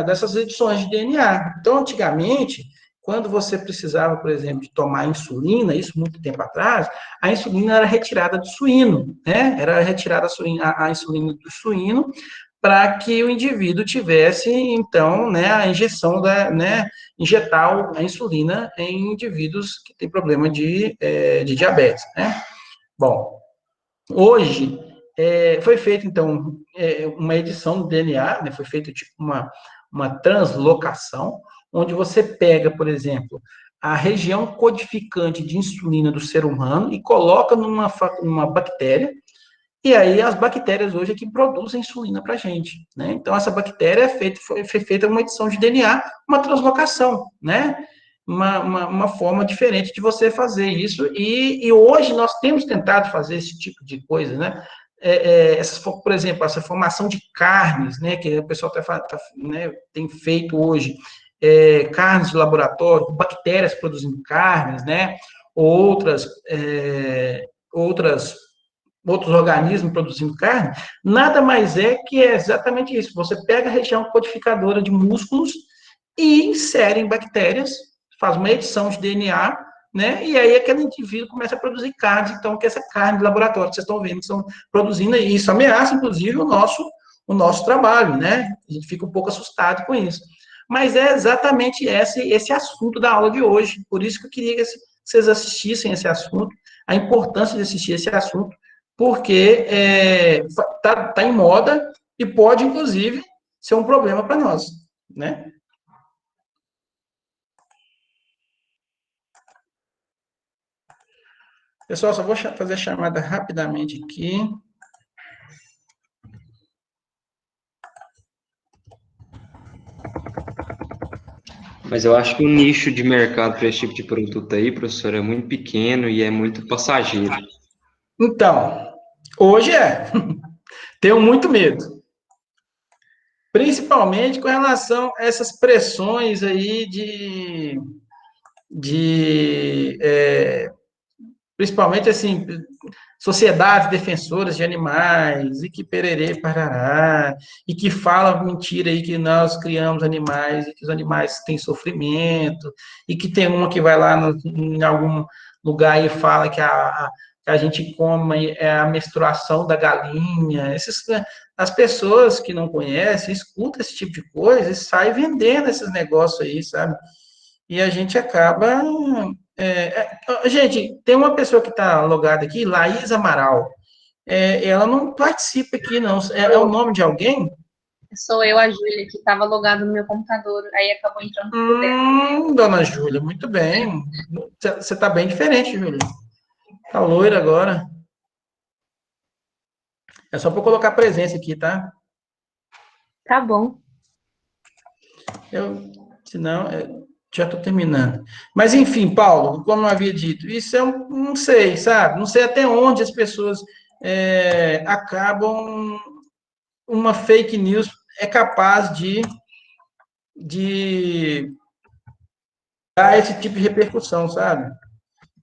dessas edições de DNA. Então, antigamente, quando você precisava, por exemplo, de tomar insulina, isso muito tempo atrás, a insulina era retirada do suíno, né? Era retirada a insulina do suíno para que o indivíduo tivesse, então, né, a injeção né, injetar a insulina em indivíduos que têm problema de diabetes, né? Bom, hoje foi feita, então, uma edição do DNA, né, foi feita tipo uma translocação, onde você pega, por exemplo, a região codificante de insulina do ser humano e coloca numa bactéria, e aí as bactérias hoje é que produzem insulina para a gente, né? Então, essa bactéria foi feita uma edição de DNA, uma translocação, né? Uma forma diferente de você fazer isso, e hoje nós temos tentado fazer esse tipo de coisa, né? Por exemplo, essa formação de carnes, né, que o pessoal né, tem feito hoje, carnes de laboratório, bactérias produzindo carnes, né? Outras, outros organismos produzindo carne, nada mais é que exatamente isso. Você pega a região codificadora de músculos e insere em bactérias, faz uma edição de DNA, né? E aí aquele indivíduo começa a produzir carnes, então, que essa carne de laboratório que vocês estão vendo, que estão produzindo, e isso ameaça, inclusive, o nosso trabalho, né? A gente fica um pouco assustado com isso. Mas é exatamente esse assunto da aula de hoje. Por isso que eu queria que vocês assistissem esse assunto, a importância de assistir esse assunto, porque tá em moda e pode, inclusive, ser um problema para nós, né? Pessoal, só vou fazer a chamada rapidamente aqui. Mas eu acho que o nicho de mercado para esse tipo de produto aí, professor, é muito pequeno e é muito passageiro. Então, hoje tenho muito medo. Principalmente com relação a essas pressões aí principalmente assim, sociedades defensoras de animais, e que pererê, parará, e que fala mentira aí que nós criamos animais, e que os animais têm sofrimento, e que tem uma que vai lá em algum lugar e fala que a gente come a menstruação da galinha. As pessoas que não conhecem, escutam esse tipo de coisa e saem vendendo esses negócios aí, sabe? E a gente acaba. Gente, tem uma pessoa que está logada aqui, Laís Amaral. Ela não participa aqui, não. É o nome de alguém? Sou eu, a Júlia, que estava logada no meu computador, aí acabou entrando por dentro. Dona Júlia, muito bem. Você está bem diferente, Júlia. Está loira agora. É só para colocar presença aqui, tá? Tá bom. Senão, já estou terminando. Mas, enfim, Paulo, como eu havia dito, isso não sei, sabe? Não sei até onde as pessoas acabam. Uma fake news é capaz de dar esse tipo de repercussão, sabe?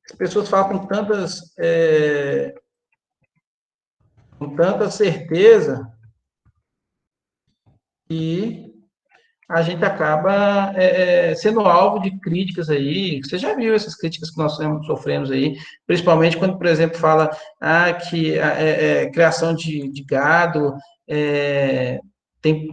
As pessoas falam com tanta certeza que a gente acaba sendo alvo de críticas aí. Você já viu essas críticas que nós sofremos aí, principalmente quando, por exemplo, fala que criação de gado tem